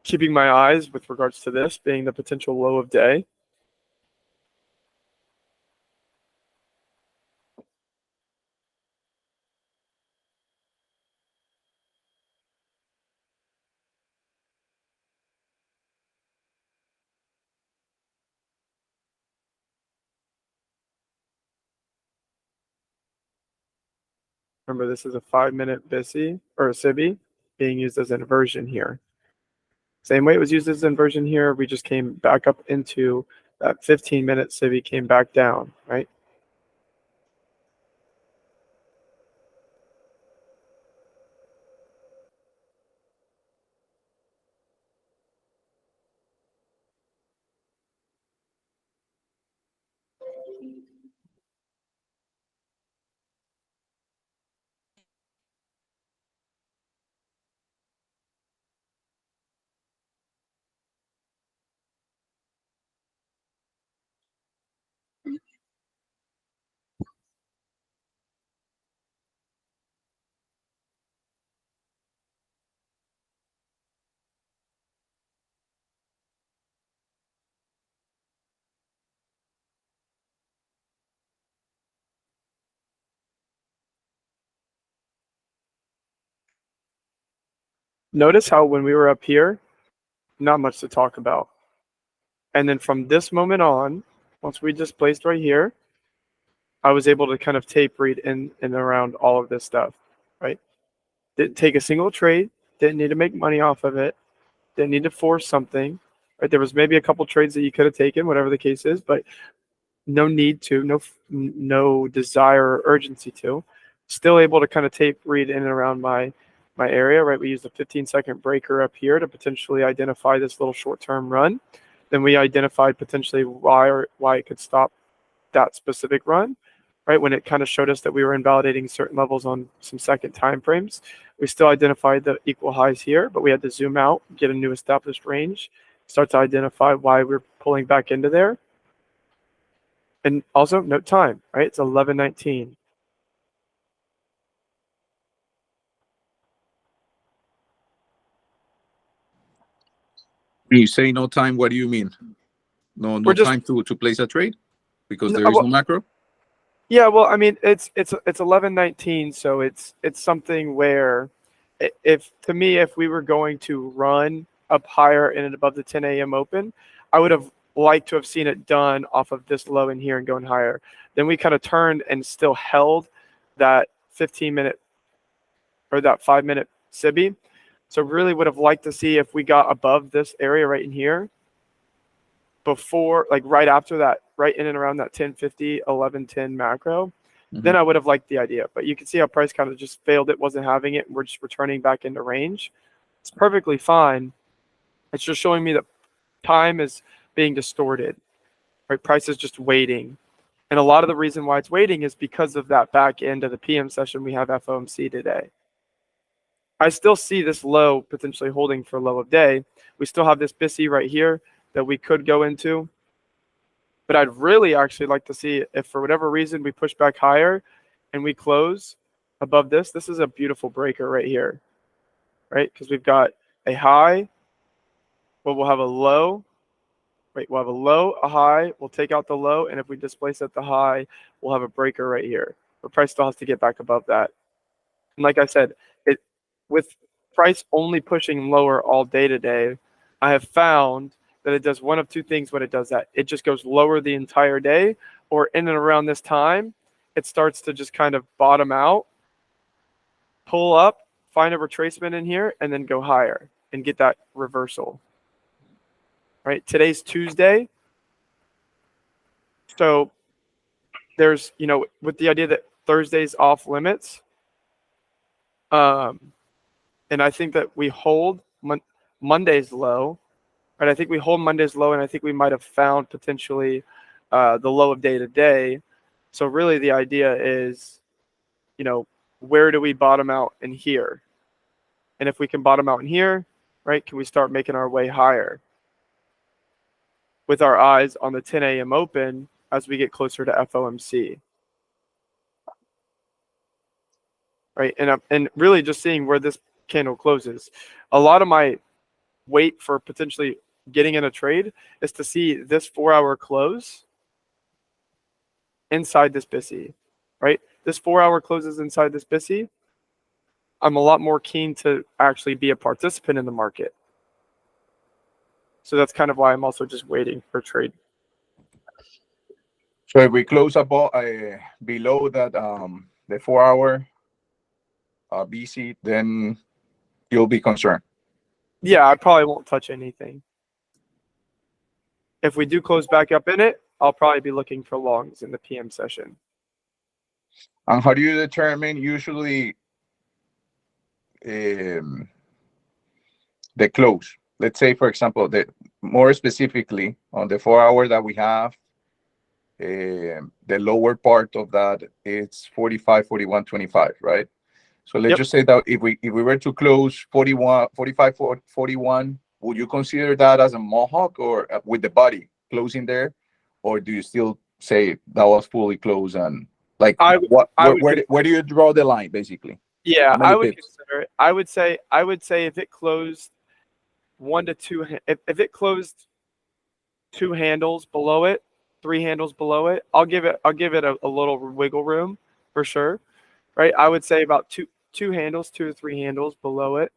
keeping my eyes with regards to this being the potential low of day. Remember, this is a 5-minute BISI or a SIBI being used as an inversion here. Same way it was used as an inversion here, we just came back up into that 15-minute SIBI, came back down, right? Notice how when we were up here, not much to talk about. And then from this moment on, once we displaced right here, I was able to kind of tape read in and around all of this stuff, right? Didn't take a single trade, didn't need to make money off of it, didn't need to force something, right? There was maybe a couple trades that you could have taken, whatever the case is, but no need to, no desire or urgency to. Still able to kind of tape read in and around my area, right? We used a 15-second breaker up here to potentially identify this little short-term run. Then we identified potentially why it could stop that specific run, right? When it kind of showed us that we were invalidating certain levels on some second time frames. We still identified the equal highs here, but we had to zoom out, get a new established range, start to identify why we're pulling back into there. And also note time, right? It's 11:19. When you say no time, what do you mean? No We're just time to place a trade because No, there is well- no macro. Yeah, well, I mean, it's 11:19, so it's something where, if to me, if we were going to run up higher and above the 10 a.m. open, I would have liked to have seen it done off of this low in here and going higher. Then we kind of turned and still held that 15-minute or that 5-minute SIBI. So really would have liked to see if we got above this area right in here before, like right after that, right in and around that 10:50, 11:10 macro, then I would have liked the idea. But you can see how price kind of just failed it, wasn't having it. And we're just returning back into range. It's perfectly fine. It's just showing me that time is being distorted, right? Price is just waiting. And a lot of the reason why it's waiting is because of that back end of the PM session we have FOMC today. I still see this low potentially holding for low of day. We still have this BISI right here that we could go into. But I'd really actually like to see if for whatever reason we push back higher and we close above this. This is a beautiful breaker right here, right? Because we've got a high, well, we'll have a low. Wait, we'll have a low, a high, we'll take out the low, and if we displace at the high, we'll have a breaker right here. But price still has to get back above that. And like I said, with price only pushing lower all day today, I have found that it does one of two things when it does that. It just goes lower the entire day, or in and around this time, it starts to just kind of bottom out, pull up, find a retracement in here, and then go higher and get that reversal. Right? Today's Tuesday. So there's, with the idea that Thursday's off limits, and I think that we hold Monday's low, right? I think we hold Monday's low, and I think we might have found potentially the low of day to day. So really the idea is, where do we bottom out in here? And if we can bottom out in here, right, can we start making our way higher with our eyes on the 10 a.m. open as we get closer to FOMC? Right, and really just seeing where this candle closes. A lot of my wait for potentially getting in a trade is to see this 4-hour close inside this BISI, right? This 4-hour closes inside this BISI. I'm a lot more keen to actually be a participant in the market. So that's kind of why I'm also just waiting for a trade. So if we close above, below that, the 4-hour BC, then you'll be concerned. Yeah, I probably won't touch anything. If we do close back up in it, I'll probably be looking for longs in the PM session. And how do you determine usually the close? Let's say, for example, more specifically on the 4-hour that we have, the lower part of that, it's 45, 41, 25, right? So let's just say that if we were to close 41, 45, 41, would you consider that as a mohawk or with the body closing there? Or do you still say that was fully closed? And like, where do you draw the line, basically? Yeah, I would pips? consider it. I would say if it closed 1 to 2, if it closed 2 handles below it, 3 handles below it, I'll give it a little wiggle room for sure, right? I would say about 2 handles, 2 or 3 handles below it.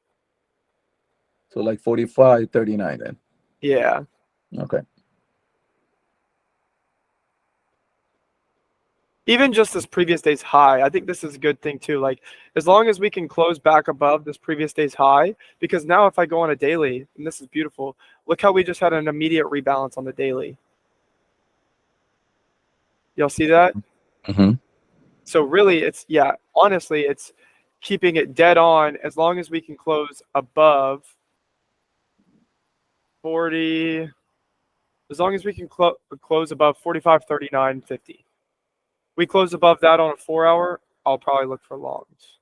So like 45, 39 then. Yeah. Okay. Even just this previous day's high, I think this is a good thing too. Like, as long as we can close back above this previous day's high, because now if I go on a daily, and this is beautiful, look how we just had an immediate rebalance on the daily. Y'all see that? Mm-hmm. So really, honestly, it's keeping it dead on as long as we can close above 40, as long as we can close above 45, 39, 50. We close above that on a 4-hour, I'll probably look for longs.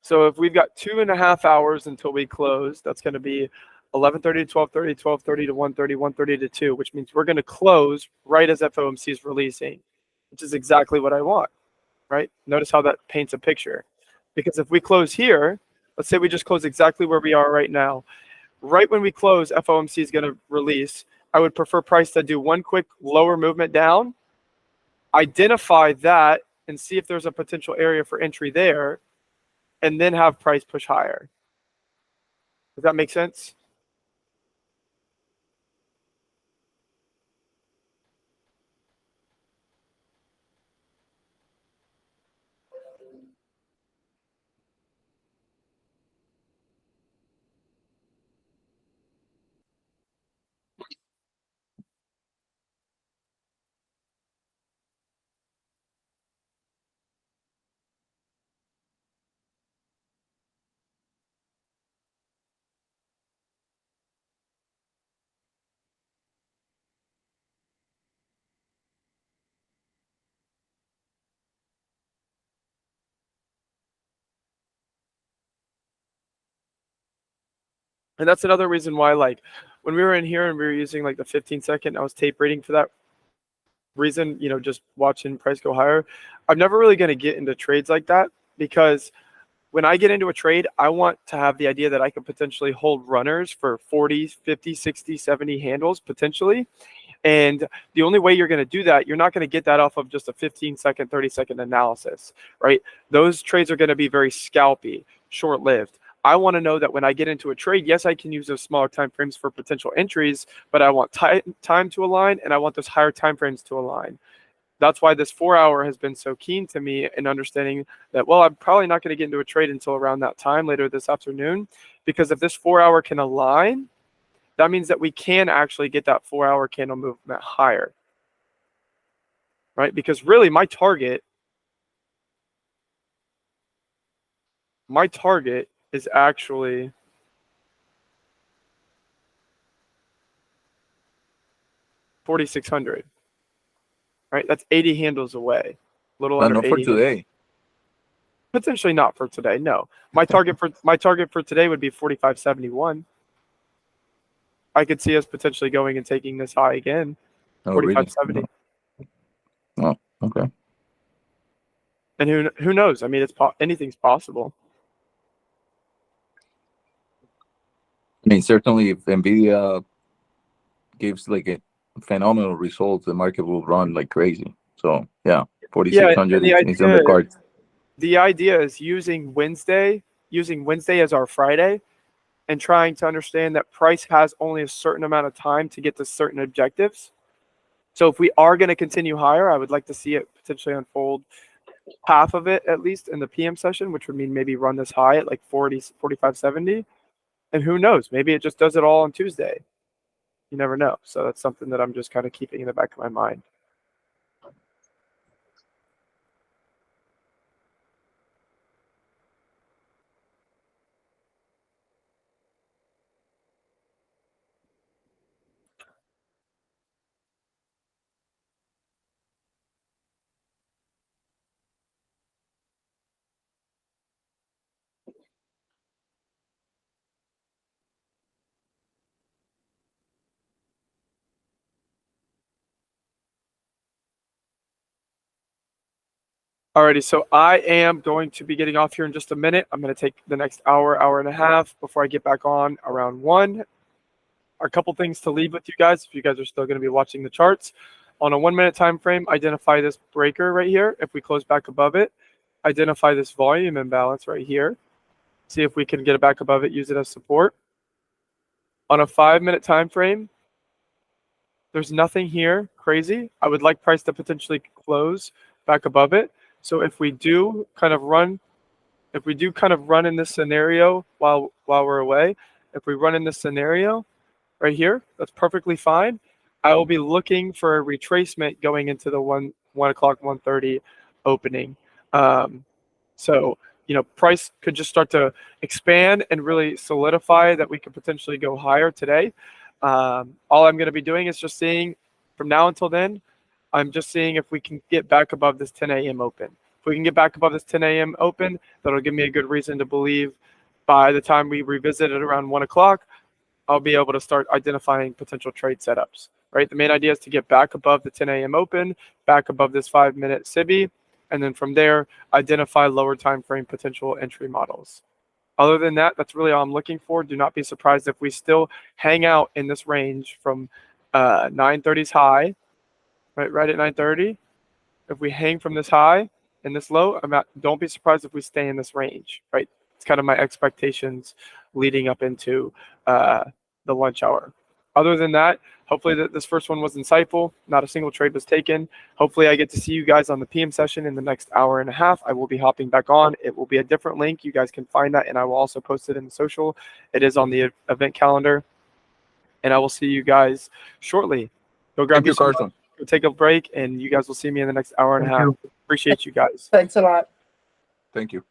So if we've got 2.5 hours until we close, that's going to be 11:30 to 12:30, 12:30 to 1:30, 1:30 to 2, which means we're going to close right as FOMC is releasing, which is exactly what I want, right? Notice how that paints a picture. Because if we close here, let's say we just close exactly where we are right now. Right when we close, FOMC is going to release. I would prefer price to do one quick lower movement down, identify that, and see if there's a potential area for entry there, and then have price push higher. Does that make sense? And that's another reason why, like, when we were in here and we were using like the 15-second, I was tape reading for that reason, just watching price go higher. I'm never really going to get into trades like that, because when I get into a trade, I want to have the idea that I could potentially hold runners for 40, 50, 60, 70 handles potentially. And the only way you're going to do that, you're not going to get that off of just a 15-second, 30-second analysis, right? Those trades are going to be very scalpy, short-lived. I want to know that when I get into a trade, yes, I can use those smaller time frames for potential entries, but I want time to align, and I want those higher time frames to align. That's why this 4 hour has been so keen to me in understanding that, well, I'm probably not going to get into a trade until around that time later this afternoon, because if this 4 hour can align, that means that we can actually get that 4 hour candle movement higher, right? Because really my target is actually $4,600, right? That's 80 handles away, a little But under not for 80 handles. today. Potentially not for today. No, my target for today would be 45.71. I could see us potentially going and taking this high again, Oh, really? 45.70. Oh, okay. And who knows? I mean, anything's possible. I mean, certainly if NVIDIA gives like a phenomenal result, the market will run like crazy. So yeah, 4,600 is on the card. The idea is using Wednesday as our Friday and trying to understand that price has only a certain amount of time to get to certain objectives. So if we are going to continue higher, I would like to see it potentially unfold half of it at least in the PM session, which would mean maybe run this high at like 45.70. And who knows, maybe it just does it all on Tuesday. You never know. So that's something that I'm just kind of keeping in the back of my mind. Alrighty, so I am going to be getting off here in just a minute. I'm going to take the next hour and a half before I get back on around 1. A couple things to leave with you guys if you guys are still going to be watching the charts. On a 1 minute time frame, identify this breaker right here. If we close back above it, identify this volume imbalance right here. See if we can get it back above it, use it as support. On a 5 minute time frame, there's nothing here crazy. I would like price to potentially close back above it. So if we do kind of run in this scenario while we're away, if we run in this scenario right here, that's perfectly fine. I will be looking for a retracement going into the 1 o'clock, 1:30 opening. So, price could just start to expand and really solidify that we could potentially go higher today. All I'm going to be doing is just seeing from now until then, I'm just seeing if we can get back above this 10 a.m. open. If we can get back above this 10 a.m. open, that'll give me a good reason to believe by the time we revisit it around 1 o'clock, I'll be able to start identifying potential trade setups, right? The main idea is to get back above the 10 a.m. open, back above this 5 minute SIBI, and then from there, identify lower time frame potential entry models. Other than that, that's really all I'm looking for. Do not be surprised if we still hang out in this range from 9:30's high, right at 9:30. If we hang from this high and this low, don't be surprised if we stay in this range, right? It's kind of my expectations leading up into the lunch hour. Other than that, hopefully this first one was insightful. Not a single trade was taken. Hopefully I get to see you guys on the PM session in the next hour and a half. I will be hopping back on. It will be a different link. You guys can find that, and I will also post it in the social. It is on the event calendar, and I will see you guys shortly. Go grab your Carson. Go take a break, and you guys will see me in the next hour and a half. Appreciate you guys. Thanks a lot. Thank you.